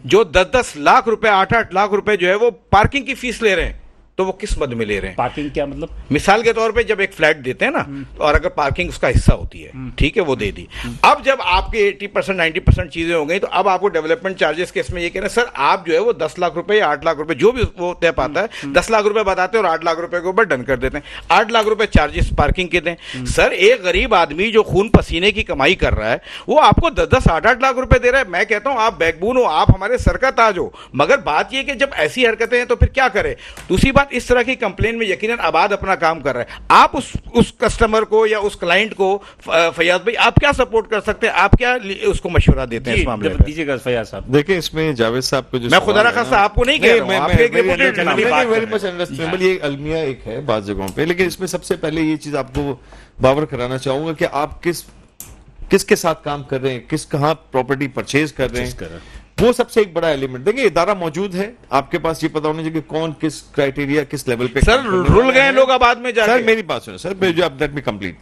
[SPEAKER 4] جو 10-10 لاکھ روپے 8-8 لاکھ روپے جو ہے وہ پارکنگ کی فیس لے رہے ہیں, تو وہ کس مد میں لے رہے ہیں؟
[SPEAKER 1] پارکنگ کیا مطلب؟
[SPEAKER 4] مثال کے طور پہ جب ایک فلیٹ دیتے ہیں نا، اور اگر پارکنگ اس کا حصہ ہوتی ہے، ٹھیک ہے، وہ دے دی، اب جب آپ کے 80% 90% چیزیں ہو گئی تو اب آپ کو ڈیولپمنٹ چارجز کے اس میں یہ کہنا سر آپ جو ہے وہ 10 لاکھ روپے یا 8 لاکھ روپے جو بھی وہ طے پاتا ہے 10 لاکھ روپے بتاتے ہیں اور 8 لاکھ روپے کے اوپر ڈن کر دیتے ہیں، 8 لاکھ روپے چارجز پارکنگ کے دیں۔ سر ایک غریب آدمی جو خون پسینے کی کمائی کر رہا ہے وہ آپ کو 10 8 لاکھ روپے دے رہا ہے۔ میں کہتا ہوں آپ بیک بون ہو، آپ ہمارے سر کا تاج ہو، مگر بات یہ کہ جب ایسی حرکتیں ہیں تو پھر کیا کرے؟ دوسری بات، اس طرح کی کمپلین میں یقیناً آباد اپنا کام کر رہا ہے، آپ اس کسٹمر کو یا اس کلائنٹ کو فیاض بھائی آپ کیا سپورٹ کر سکتے ہیں، آپ کیا اس کو مشورہ دیتے ہیں اس معاملے میں؟
[SPEAKER 1] دیجیے گا فیاض صاحب۔
[SPEAKER 2] دیکھیں اس میں جاوید صاحب کو جو
[SPEAKER 4] میں خدا نخواستہ آپ کو نہیں کہہ رہا ہوں، آپ کے ایک reputed نام ہے۔
[SPEAKER 2] ویری مچ انڈرسٹینڈیبل، یہ المیہ ایک ہے بعض جگہوں پہ، لیکن اس میں سب سے پہلے یہ چیز آپ کو باور کرانا چاہوں گا کہ آپ کس کے ساتھ کام کر رہے ہیں، کہاں پراپرٹی پرچیز کر رہے ہیں، وہ سب سے ایک بڑا ایلیمنٹ۔ دیکھیں ادارہ موجود ہے، آپ کے پاس یہ پتا ہونا چاہیے کہ کون کس کرائٹیریا کس لیول پہ۔
[SPEAKER 4] سر رول گئے لوگ آباد میں جا کے۔
[SPEAKER 2] سر میری بات سنیں سر، لیٹ می کمپلیٹ۔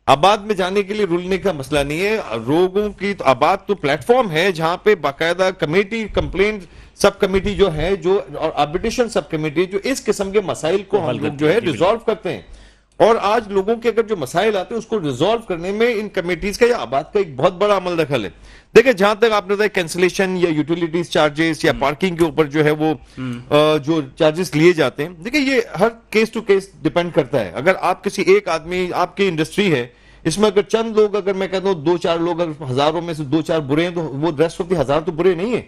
[SPEAKER 2] آباد میں جانے کے لیے رولنے کا مسئلہ نہیں ہے، لوگوں کی آباد تو پلیٹ فارم ہے جہاں پہ باقاعدہ کمیٹی کمپلینٹ سب کمیٹی جو ہے جو اور آربیٹریشن سب کمیٹی جو اس قسم کے مسائل کو ہم لوگ جو ہے ریزالو کرتے ہیں، اور آج لوگوں کے اگر جو مسائل آتے ہیں اس کو ریزالو کرنے میں ان کمیٹیز کا یا آباد کا ایک بہت بڑا عمل دخل ہے۔ دیکھیں جہاں تک آپ نے بتایا کینسلیشن یا یوٹیلیٹیز چارجز یا پارکنگ کے اوپر جو ہے وہ جو چارجز لیے جاتے ہیں، دیکھیں یہ ہر کیس ٹو کیس ڈیپینڈ کرتا ہے۔ اگر آپ کسی ایک آدمی، آپ کی انڈسٹری ہے، اس میں اگر چند لوگ، اگر میں کہتا ہوں 2-4 لوگ اگر ہزاروں میں سے 2-4 برے ہیں تو وہ ریسٹ آف دی ہزار تو برے نہیں ہیں،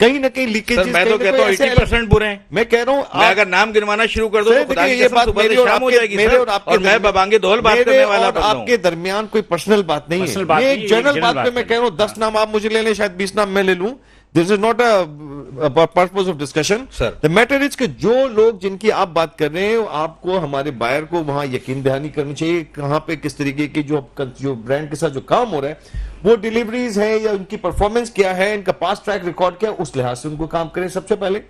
[SPEAKER 2] کہیں نہ کہیں لیکیجز۔
[SPEAKER 4] میں تو کہتا ہوں 80% برے ہیں۔
[SPEAKER 2] میں کہہ رہا ہوں
[SPEAKER 4] میں اگر نام گنوانا شروع کر دوں تو خدا کی قسم صبح سے شام ہو جائے گی سر، اور میں ببانگے دھول بات کرنے والا بندہ ہوں۔
[SPEAKER 2] آپ کے درمیان کوئی پرسنل بات نہیں ہے، یہ ایک جنرل بات پہ میں کہہ رہا ہوں 10 نام آپ مجھے لے لیں، شاید 20 نام میں لے لوں، this is not a purpose of discussion. The matter is کہ جو لوگ جن کی آپ بات کر رہے ہیں آپ کو، ہمارے بائر کو وہاں یقین دہانی کرنی چاہیے کہاں پہ کس طریقے کی جو برانڈ کے ساتھ جو کام ہو رہا ہے وہ ڈیلیوریز ہیں یا ان کی پرفارمنس کیا ہے، ان کا پاسٹ ٹریک ریکارڈ کیا ہے، اس لحاظ سے ان کو کام کریں سب سے پہلے۔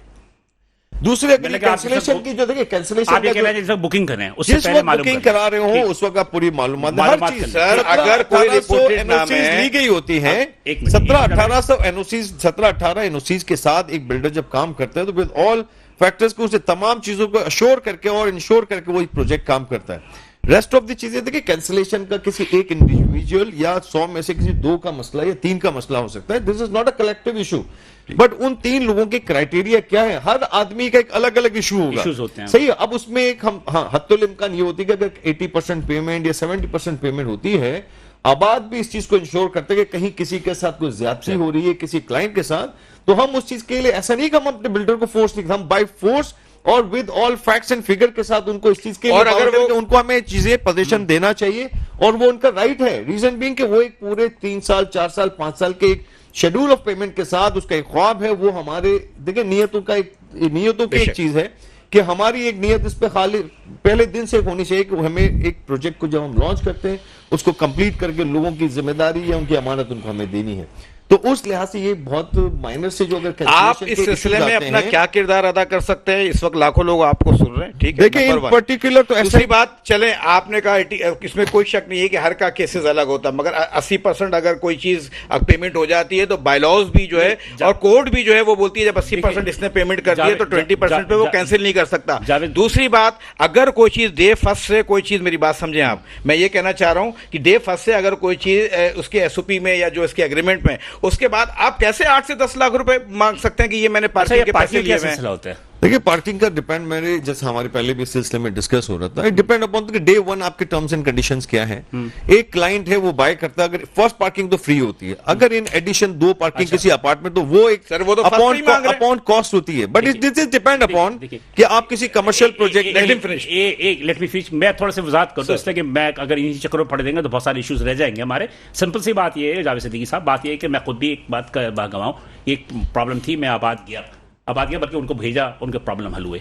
[SPEAKER 2] دوسرے کینسلیشن کی جو دیکھیں کینسلیشن
[SPEAKER 1] آپ یہ کہہ رہے ہیں بکنگ کریں، اس سے
[SPEAKER 2] جس
[SPEAKER 1] پہلے
[SPEAKER 2] وقت
[SPEAKER 1] معلوم
[SPEAKER 2] بکنگ کرا رہے ہوں اس وقت آپ پوری معلومات ہر چیز۔
[SPEAKER 4] سر اگر کوئی رپورٹڈ نام
[SPEAKER 2] NOCs
[SPEAKER 4] ہے
[SPEAKER 2] لی گئی ہوتی ہیں 17-18 NOCs 17-18 NOCs کے ساتھ ایک بلڈر جب کام کرتا ہے تو ود آل فیکٹرز کو اسے تمام چیزوں کو اشور کر کے اور انشور کر کے وہ ایک پروجیکٹ کام کرتا ہے۔ ریسٹ آف دی چیزیں دیکھیں کینسلیشن کا کسی ایک انڈیویجول یا 100 میں سے کسی 2 کا مسئلہ یا 3 کا مسئلہ ہو سکتا ہے، this is not a collective issue, but ان 3 لوگوں کے کرائٹیریا کیا ہے، ہر آدمی کا ایک الگ الگ ایشو ہوگا، صحیح ہے۔ اب اس میں ایک ہم حد الامکان یہ ہوتی ہے کہ اگر 80% پیمنٹ یا 70% پیمنٹ ہوتی ہے، آباد بھی اس چیز کو انشور کرتے ہیں کہ کہیں کسی کے ساتھ کوئی زیادتی ہو رہی ہے کسی کلائنٹ کے ساتھ، تو ہم اس چیز کے لیے ایسا نہیں کہ ہم اپنے بلڈر کو فورس نہیں، ہم بائی فورس اور with all facts and figure کے ساتھ ان کو اس چیز کے لیے، اور اگر ان کو ہمیں چیزیں پوزیشن دینا چاہیے اور وہ ان کا رائٹ ہے، ریزن بینگ کہ وہ ایک پورے 3 سال 4 سال 5 سال کے ایک شیڈول آف پیمنٹ کے ساتھ اس کا ایک خواب ہے، وہ ہمارے دیکھیں نیتوں کی ایک چیز ہے کہ ہماری ایک نیت اس پہ خالی پہلے دن سے ہونی چاہیے کہ ہمیں ایک پروجیکٹ کو جب ہم لانچ کرتے ہیں اس کو کمپلیٹ کر کے لوگوں کی ذمہ داری یا ان کی امانت ان کو ہمیں دینی ہے۔ تو اس لحاظ سے یہ بہت مائنر سے جو اگر
[SPEAKER 4] آپ اس سلسلے میں اپنا کیا کردار ادا کر سکتے ہیں؟ اس وقت لاکھوں لوگ آپ کو سن رہے ہیں، ٹھیک ہے،
[SPEAKER 2] دیکھیں ان پرٹیکولر تو
[SPEAKER 4] دوسری بات چلیں آپ نے کہا اس میں کوئی شک نہیں ہے کہ ہر کا کیسز الگ ہوتا ہے، مگر 80% اگر کوئی چیز پیمنٹ ہو جاتی ہے تو بائی لاز بھی جو ہے اور کورٹ بھی جو ہے وہ بولتی ہے جب 80% اس نے پیمنٹ کر دی ہے تو 20% پہ وہ کینسل نہیں کر سکتا۔ دوسری بات اگر کوئی چیز ڈے فرسٹ سے کوئی چیز، میری بات سمجھیں آپ، میں یہ کہنا چاہ رہا ہوں کہ ڈے فرسٹ سے اگر کوئی چیز اس کے ایس او پی میں یا جو اس کے اگریمنٹ میں، اس کے بعد آپ کیسے 8 سے 10 لاکھ روپے مانگ سکتے ہیں کہ یہ میں نے پارکنگ کے پیسے لیے ہوئے ہیں؟
[SPEAKER 2] دیکھیں پارکنگ کا ڈیپینڈ، میرے جیسے ہمارے پہلے بھی اس سلسلے میں ڈسکس ہو رہا تھا، ڈیپینڈ اپون کہ ڈے 1 آپ کے ٹرمز اینڈ کنڈیشنز کیا ہیں۔ ایک کلائنٹ ہے وہ بائی کرتا ہے، اگر فرسٹ پارکنگ تو فری ہوتی ہے، اگر ان ایڈیشن 2 پارکنگ کسی اپارٹمنٹ تو وہ ایک اپون کاسٹ ہوتی ہے، but this is depend upon کہ آپ کسی commercial project.
[SPEAKER 1] Let me finish, میں تھوڑا سا وضاحت کر دوں اس لیے کہ میں اگر انہی چکروں پڑ دیں گے تو بہت سارے ایشوز رہ جائیں گے ہمارے۔ سمپل سی بات یہ ہے جاوید صدیقی صاحب، بات یہ ہے کہ میں خود بھی ایک بات کا گواؤں، ایک پرابلم تھی، میں آباد گیا بلکہ ان کو بھیجا، ان کے پرابلم حل ہوئے۔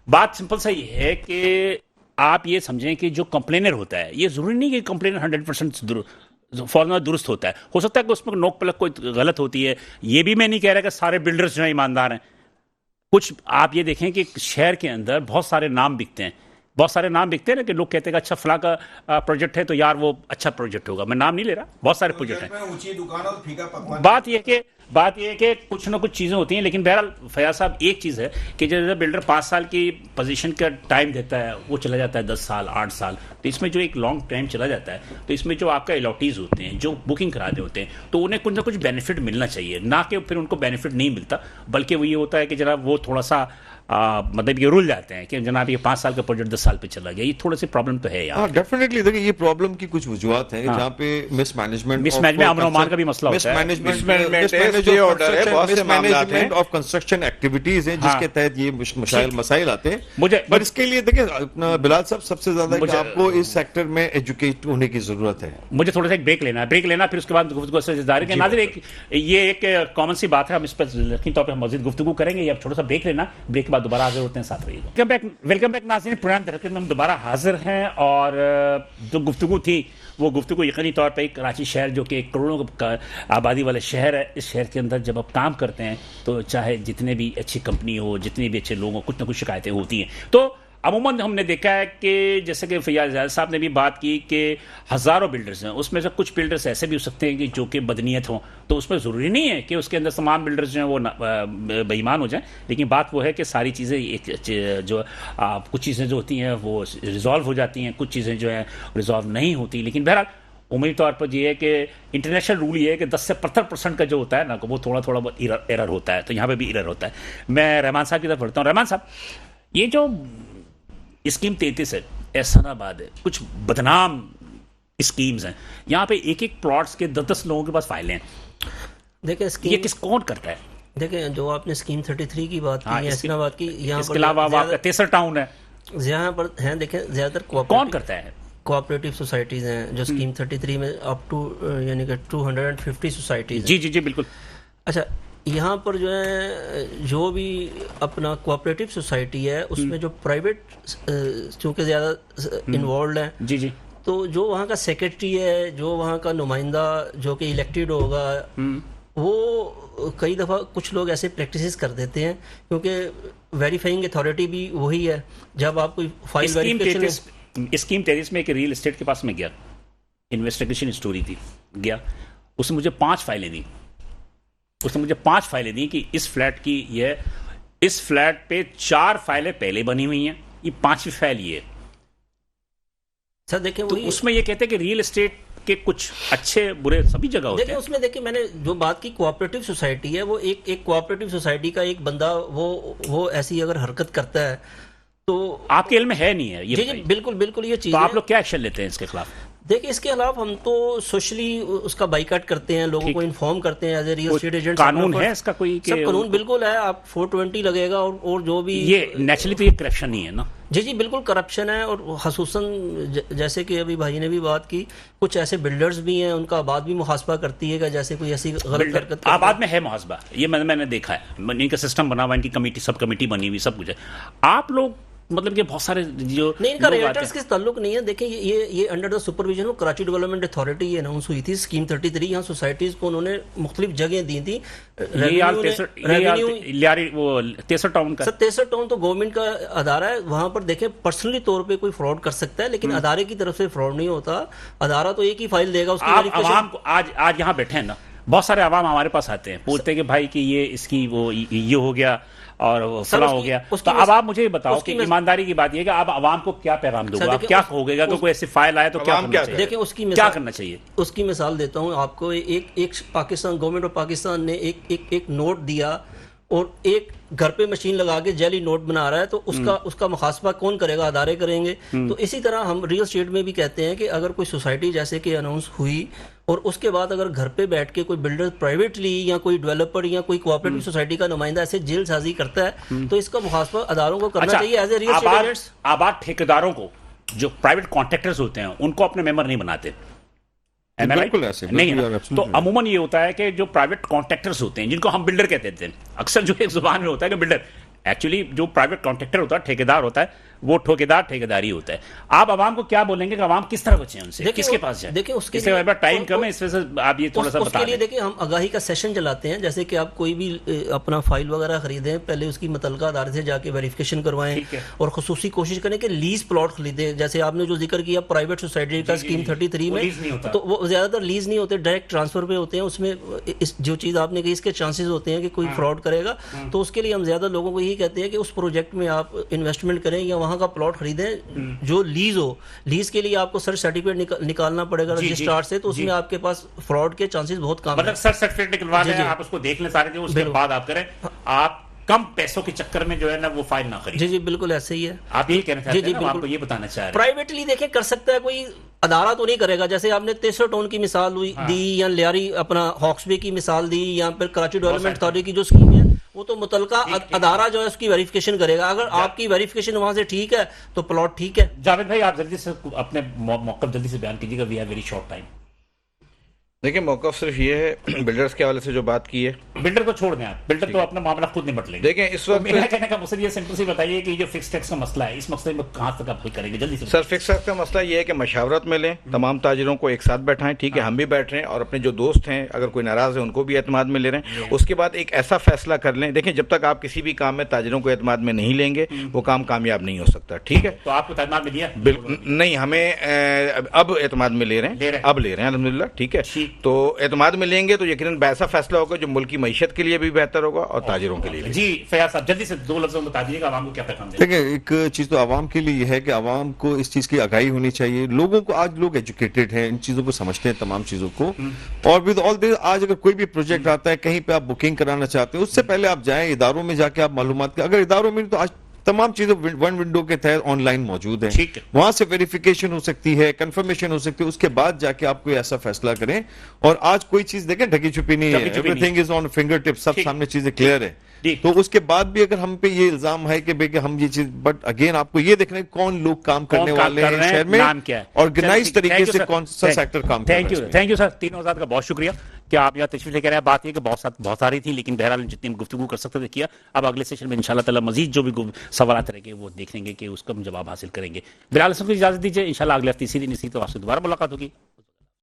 [SPEAKER 1] بات سمپل سا یہ ہے کہ آپ یہ سمجھیں کہ جو کمپلینر ہوتا ہے، یہ ضروری نہیں کہ کمپلینر 100% فوراً درست ہوتا ہے، ہو سکتا ہے کہ اس میں نوک پلک کوئی غلط ہوتی ہے۔ یہ بھی میں نہیں کہہ رہا کہ سارے بلڈرز جو ہیں ایماندار ہیں، کچھ آپ یہ دیکھیں کہ شہر کے اندر بہت سارے نام بکتے ہیں بہت سارے نام لکھتے ہیں نا کہ لوگ کہتے ہیں کہ اچھا فلاں کا پروجیکٹ ہے تو یار وہ اچھا پروجیکٹ ہوگا. میں نام نہیں لے رہا, بہت سارے پروجیکٹ ہیں.
[SPEAKER 4] اونچی دکان اور پھیکا پکوان.
[SPEAKER 1] بات یہ ہے کہ کچھ نہ کچھ چیزیں ہوتی ہیں, لیکن بہرحال فیاض صاحب ایک چیز ہے کہ جب بلڈر 5 سال کی پوزیشن کا ٹائم دیتا ہے وہ چلا جاتا ہے 10 سال 8 سال, تو اس میں جو ایک لانگ ٹائم چلا جاتا ہے تو اس میں جو آپ کا الاٹیز ہوتے ہیں جو بکنگ کراتے ہوتے ہیں تو انہیں کچھ نہ کچھ بینیفٹ ملنا چاہیے, نہ کہ پھر ان کو بینیفٹ نہیں ملتا, بلکہ وہ یہ ہوتا ہے کہ جناب وہ تھوڑا سا مطلب یہ رول جاتے ہیں کہ جناب یہ 5 سال کا پروجیکٹ 10 سال پہ چلا گیا. یہ تھوڑا سی پرابلم تو ہے یار.
[SPEAKER 2] ڈیفینیٹلی دیکھیں یہ پرابلم کی کچھ وجوہات ہیں جہاں پہ مس مینجمنٹ
[SPEAKER 1] امن و امان کا بھی مسئلہ ہوتا ہے,
[SPEAKER 2] مینجمنٹ آف کنسٹرکشن ایکٹیویٹیز ہیں جس کے تحت یہ مسائل آتے ہیں. پر اس کے لیے دیکھیں بلال صاحب سب سے زیادہ کہ آپ کو اس سیکٹر میں ایجوکیٹ ہونے کی ضرورت ہے.
[SPEAKER 1] مجھے تھوڑا سا ایک بریک لینا پھر اس کے بعد گفتگو سے جاری کریں. ناظرین یہ ایک کامن سی بات ہے, ہم اس پر یقینی طور پہ مزید گفتگو کریں گے. اب چھوٹا سا بریک لینا, بریک کے بعد دوبارہ حاضر ہوتے ہیں, ساتھ رہیے گا. ویلکم بیک ناظرین, پروگرام درخت میں ہم دوبارہ حاضر ہیں اور جو گفتگو تھی وہ گفتگو یقینی طور پہ کراچی شہر جو کہ ایک کروڑوں آبادی والے شہر ہے, اس شہر کے اندر جب آپ کام کرتے ہیں تو چاہے جتنے بھی اچھی کمپنی ہو, جتنے بھی اچھے لوگ ہوں, کچھ نہ کچھ شکایتیں ہوتی ہیں. تو عموماً ہم نے دیکھا ہے کہ جیسے کہ فیاض صاحب نے بھی بات کی کہ ہزاروں بلڈرز ہیں, اس میں سے کچھ بلڈرز ایسے بھی ہو سکتے ہیں کہ جو کہ بدنیت ہوں, تو اس میں ضروری نہیں ہے کہ اس کے اندر تمام بلڈرز جو ہیں وہ بے ایمان ہو جائیں, لیکن بات وہ ہے کہ ساری چیزیں جو کچھ چیزیں جو ہوتی ہیں وہ ریزالو ہو جاتی ہیں, کچھ چیزیں جو ہیں ریزالو نہیں ہوتی. لیکن بہرحال عمومی طور پر یہ ہے کہ انٹرنیشنل رول یہ ہے کہ 10 سے 75% کا جو ہوتا ہے نا وہ تھوڑا بہت ایرر ہوتا ہے, تو یہاں پہ بھی ایرر ہوتا ہے. میں رحمان صاحب کی طرف بڑھتا ہوں. رحمان صاحب, یہ جو اسکیم 33 ہے, احسان آباد ہے, کچھ بدنام اسکیمز ہیں, یہاں پہ ایک پلاٹس کے 10 لوگوں کے پاس فائلیں ہیں.
[SPEAKER 3] دیکھیں
[SPEAKER 1] یہ کون کرتا ہے؟
[SPEAKER 3] دیکھیں جو آپ نے اسکیم 33 کی بات کی, احسان آباد کی, یہاں
[SPEAKER 1] اس کے علاوہ آپ کا 63 ٹاؤن ہے,
[SPEAKER 3] یہاں پر ہیں. دیکھیں زیادہ تر
[SPEAKER 1] کون کرتا ہے؟
[SPEAKER 3] کوآپریٹو سوسائٹیز ہیں جو اسکیم 33 میں اپ ٹو یعنی کہ 250 سوسائٹیز.
[SPEAKER 1] جی بالکل.
[SPEAKER 3] اچھا, یہاں پر جو ہے جو بھی اپنا کوآپریٹو سوسائٹی ہے اس میں جو پرائیویٹ چونکہ زیادہ انوالوڈ ہیں,
[SPEAKER 1] جی
[SPEAKER 3] تو جو وہاں کا سیکرٹری ہے, جو وہاں کا نمائندہ جو کہ الیکٹڈ ہوگا, وہ کئی دفعہ کچھ لوگ ایسے پریکٹسز کر دیتے ہیں کیونکہ ویریفائنگ اتھارٹی بھی وہی ہے. جب آپ کوئی فائل ویریفیکیشن
[SPEAKER 1] اسکیم 33 میں ایک ریل اسٹیٹ کے پاس میں گیا, انویسٹیگیشن اسٹوری تھی, گیا, اس نے مجھے 5 فائلیں دیں. اس نے مجھے 5 فائلیں دیں کہ اس فلیٹ کی اس فلیٹ پہ 4 فائلیں پہلے بنی ہوئی ہیں, یہ 5ویں فائل یہ.
[SPEAKER 3] سر دیکھیں
[SPEAKER 1] تو اس میں یہ کہتے ہیں کہ ریل اسٹیٹ کے کچھ اچھے برے سبھی جگہ ہوتے ہیں.
[SPEAKER 3] اس میں دیکھیں میں نے جو بات کی کوآپریٹو سوسائٹی ہے, وہ ایک کوآپریٹو سوسائٹی کا ایک بندہ وہ ایسی اگر حرکت کرتا ہے تو
[SPEAKER 1] آپ کے علم میں ہے نہیں ہے یہ.
[SPEAKER 3] جی بالکل یہ چیز.
[SPEAKER 1] تو آپ لوگ کیا ایکشن لیتے ہیں اس کے خلاف؟
[SPEAKER 3] دیکھیں اس کے خلاف ہم تو سوشلی اس کا بائیکاٹ کرتے ہیں, لوگوں کو انفارم کرتے ہیں as a real estate agent.
[SPEAKER 1] قانون ہے اس کا کوئی؟
[SPEAKER 3] سب قانون بالکل ہے, آپ 420 لگے گا اور جو بھی
[SPEAKER 1] یہ نیچرلی تو یہ کرپشن نہیں ہے نا.
[SPEAKER 3] جی بالکل کرپشن ہے, اور خصوصاً جیسے کہ ابھی بھائی نے بھی بات کی, کچھ ایسے بلڈرز بھی ہیں ان کا آباد بھی محاسبہ کرتی ہے کہ جیسے کوئی ایسی غلط حرکت.
[SPEAKER 1] آباد میں ہے محاسبہ, یہ میں نے دیکھا ہے, ان کا سسٹم بنا ہوا, ان کی کمیٹی سب کمیٹی بنی ہوئی, سب کچھ ہے. آپ لوگ مطلب کہ بہت سارے جو
[SPEAKER 3] نہیں, ان کا ریئلٹرز کے تعلق نہیں ہے. دیکھیں یہ under the supervision of Karachi development authority یہ اناؤنس ہوئی تھی اسکیم 33. یہاں سوسائٹیز کو انہوں نے مختلف جگہیں دی تھی.
[SPEAKER 1] 63 ٹاؤن کا
[SPEAKER 3] 63 ٹاؤن تو گورنمنٹ کا ادارہ ہے, وہاں پر دیکھیں پرسنلی طور پہ کوئی فراڈ کر سکتا ہے, لیکن ادارے کی طرف سے فراڈ نہیں ہوتا. ادارہ تو ایک ہی فائل دے گا اس کی.
[SPEAKER 1] عوام کو آج یہاں بیٹھے ہیں نا, بہت سارے عوام ہمارے پاس آتے ہیں, پوچھتے ہیں کہ بھائی کہ یہ اس کی وہ یہ ہو گیا اور فلاں ہو گیا. تو اب آپ مجھے بتاؤ کہ ایمانداری کی بات یہ ہے کہ آپ عوام کو کیا پیغام دو گے, آپ کیا کہو گے گا کہ کوئی ایسی فائل آئے تو کیا کرنا چاہیے؟
[SPEAKER 3] دیکھیں اس کی
[SPEAKER 1] کیا کرنا چاہیے,
[SPEAKER 3] اس کی مثال دیتا ہوں آپ کو. ایک پاکستان گورنمنٹ آف پاکستان نے ایک نوٹ دیا اور ایک گھر پہ مشین لگا کے جعلی نوٹ بنا رہا ہے, تو اس کا محاسبہ کون کرے گا؟ ادارے کریں گے. تو اسی طرح ہم ریل اسٹیٹ میں بھی کہتے ہیں کہ اگر کوئی سوسائٹی جیسے کہ اناؤنس ہوئی اور اس کے بعد اگر گھر پہ بیٹھ کے کوئی بلڈر پرائیویٹلی یا کوئی ڈیولپر یا کوئی کوآپریٹو سوسائٹی کا نمائندہ ایسے جیل سازی کرتا ہے, تو اس کا محاسبہ اداروں کو کرنا چاہیے as a real estate agents.
[SPEAKER 1] آباد ٹھیکیداروں کو جو پرائیویٹ کانٹریکٹرز ہوتے ہیں ان کو اپنے ممبر نہیں بناتے نہیں. تو عموماً یہ ہوتا ہے کہ جو پرائیویٹ کانٹریکٹرز ہوتے ہیں جن کو ہم بلڈر کہتے ہیں, اکثر جو ایک زبان میں ہوتا ہے کہ بلڈر, ایکچولی جو پرائیویٹ کانٹریکٹر ہوتا ہے, ٹھیکیدار ہوتا ہے, وہ ٹھیکیداری ہوتا ہے. آپ عوام کو کیا بولیں گے کہ عوام کس طرح بچیں ان سے, کس کے پاس جائیں؟
[SPEAKER 3] دیکھیں اس کے
[SPEAKER 1] لیے ٹائم کم ہے, اس وجہ سے آپ یہ تھوڑا سا بتا دیں.
[SPEAKER 3] اس کے لیے دیکھیں ہم آگاہی کا سیشن چلاتے ہیں, جیسے کہ آپ کوئی بھی اپنا فائل وغیرہ خریدیں, پہلے اس کی متعلقہ ادارے سے جا کے ویریفیکیشن کروائیں, اور خصوصی کوشش کریں کہ لیز پلاٹ خریدیں. جیسے آپ نے جو ذکر کیا پرائیویٹ سوسائٹی کا اسکیم 33 میں, تو وہ زیادہ تر لیز نہیں ہوتے, ڈائریکٹ ٹرانسفر پہ ہوتے ہیں. اس میں جو چیز آپ نے کہی اس کے چانسز ہوتے ہیں کہ کوئی فراڈ کرے گا, تو اس کے لیے ہم زیادہ لوگوں کو یہی کہتے ہیں کہ اس پروجیکٹ میں آپ انویسٹمنٹ کریں یا وہاں کا پلاٹ خریدیں جو لیز ہو. لیز کے لیے آپ کو سرچ سرٹیفکیٹ نکالنا پڑے گا رجسٹرار سے, تو اس میں آپ کے پاس فراڈ کے چانسز بہت کم ہیں.
[SPEAKER 1] مطلب سرچ سرٹیفکیٹ نکلوا لیں, آپ اس کو دیکھ لیں سارے, اس کے بعد آپ کریں. آپ کم پیسوں کے چکر میں جو ہے نا وہ فائل نہ خریدیں.
[SPEAKER 3] جی بالکل ایسے ہی ہے.
[SPEAKER 1] آپ یہی کہنا چاہتے ہیں, آپ کو یہ بتانا چاہ رہے ہیں.
[SPEAKER 3] پرائیویٹلی دیکھیں کر سکتا ہے کوئی ادارہ, تو نہیں کرے گا. جیسے آپ نے 63 ٹون کی مثال دی, یا لیاری اپنا ہاکس بے کی مثال دی, یا پھر کراچی ڈیولپمنٹ اتھارٹی کی جو اسکیم ہے, وہ تو متعلقہ ادارہ جو ہے اس کی ویریفیکیشن کرے گا. اگر آپ کی ویریفیکیشن وہاں سے ٹھیک ہے تو پلاٹ ٹھیک ہے.
[SPEAKER 1] جاوید بھائی آپ جلدی سے اپنے موقف جلدی سے بیان کیجیے گا, we have very short time.
[SPEAKER 4] دیکھیں موقف صرف یہ ہے, بلڈرز کے حوالے سے جو بات کی ہے,
[SPEAKER 1] بلڈر کو چھوڑ دیں آپ, بلڈر تو اپنا معاملہ خود نمٹ لیں گے.
[SPEAKER 4] دیکھیں اس وقت
[SPEAKER 1] میرا کہنے کا مقصد یہ سمپل سی بتائیے کہ جو فکس ٹیکس کا مسئلہ ہے, اس مسئلے میں کہاں تک آپ حل کریں گے جلدی سے.
[SPEAKER 4] سر فکس ٹیکس کا مسئلہ یہ ہے کہ مشاورت میں لیں, تمام تاجروں کو ایک ساتھ بیٹھائیں, ٹھیک ہے, ہم بھی بیٹھ رہے ہیں, اور اپنے جو دوست ہیں اگر کوئی ناراض ہے ان کو بھی اعتماد میں لے رہے ہیں. اس کے بعد ایک ایسا فیصلہ کر لیں. دیکھیں جب تک آپ کسی بھی کام میں تاجروں کو اعتماد میں نہیں لیں گے وہ کام کامیاب نہیں ہو سکتا. ٹھیک ہے,
[SPEAKER 1] تو آپ کو اعتماد میں لیا؟
[SPEAKER 4] بالکل نہیں, ہمیں اب اعتماد میں لے رہے ہیں, اب لے رہے ہیں الحمدللہ. ٹھیک ہے, تو اعتماد میں لیں گے تو یقیناً ایسا فیصلہ ہوگا جو ملک کی معیشت کے لیے بھی بہتر ہوگا اور تاجروں کے لیے بھی.
[SPEAKER 1] جی فیاض صاحب جلدی سے 2 لفظوں میں بتا دیجیے گا عوام کو کیا پیغام دیں.
[SPEAKER 2] دیکھیں ایک چیز تو عوام کے لیے یہ ہے کہ عوام کو اس چیز کی آگاہی ہونی چاہیے. لوگوں کو, آج لوگ ایجوکیٹڈ ہیں, ان چیزوں کو سمجھتے ہیں تمام چیزوں کو, اور ود آل دس آج اگر کوئی بھی پروجیکٹ آتا ہے, کہیں پہ آپ بکنگ کرانا چاہتے ہیں, اس سے پہلے آپ جائیں اداروں میں جا کے آپ معلومات کریں. اگر اداروں میں تو آج تمام چیزیں ون ونڈو کے تحت آن لائن موجود ہیں, وہاں سے ویریفیکیشن ہو سکتی ہے, کنفرمیشن ہو سکتی ہے, اس کے بعد جا کے آپ کوئی ایسا فیصلہ کریں. اور آج کوئی چیز دیکھیں ڈھکی چھپی نہیں ہے, everything is on fingertip, سب سامنے چیزیں کلیئر ہے. تو اس کے بعد بھی اگر ہم پہ یہ الزام ہے کہ ہم یہ چیز, بٹ اگین آپ کو یہ دیکھنا ہے کون لوگ کام کرنے والے ہیں شہر میں, آرگنائز طریقے سے کون سا سیکٹر کام کر رہا ہے.
[SPEAKER 1] تھینک یو سر, تینوں حضرات کا بہت شکریہ کہ آپ یہاں تشریف لے کر آئے. بات یہ کہ بہت ساری تھی, لیکن بہرحال جتنی گفتگو کر سکتے تھے کیا. اب اگلے سیشن میں انشاءاللہ تعالی مزید جو بھی سوالات رہیں گے وہ دیکھ لیں گے کہ اس کا ہم جواب حاصل کریں گے. بلال حسن کو اجازت دیجیے, انشاءاللہ اگلے ہفتے اسی دن اسی تو آپ سے دوبارہ ملاقات ہوگی.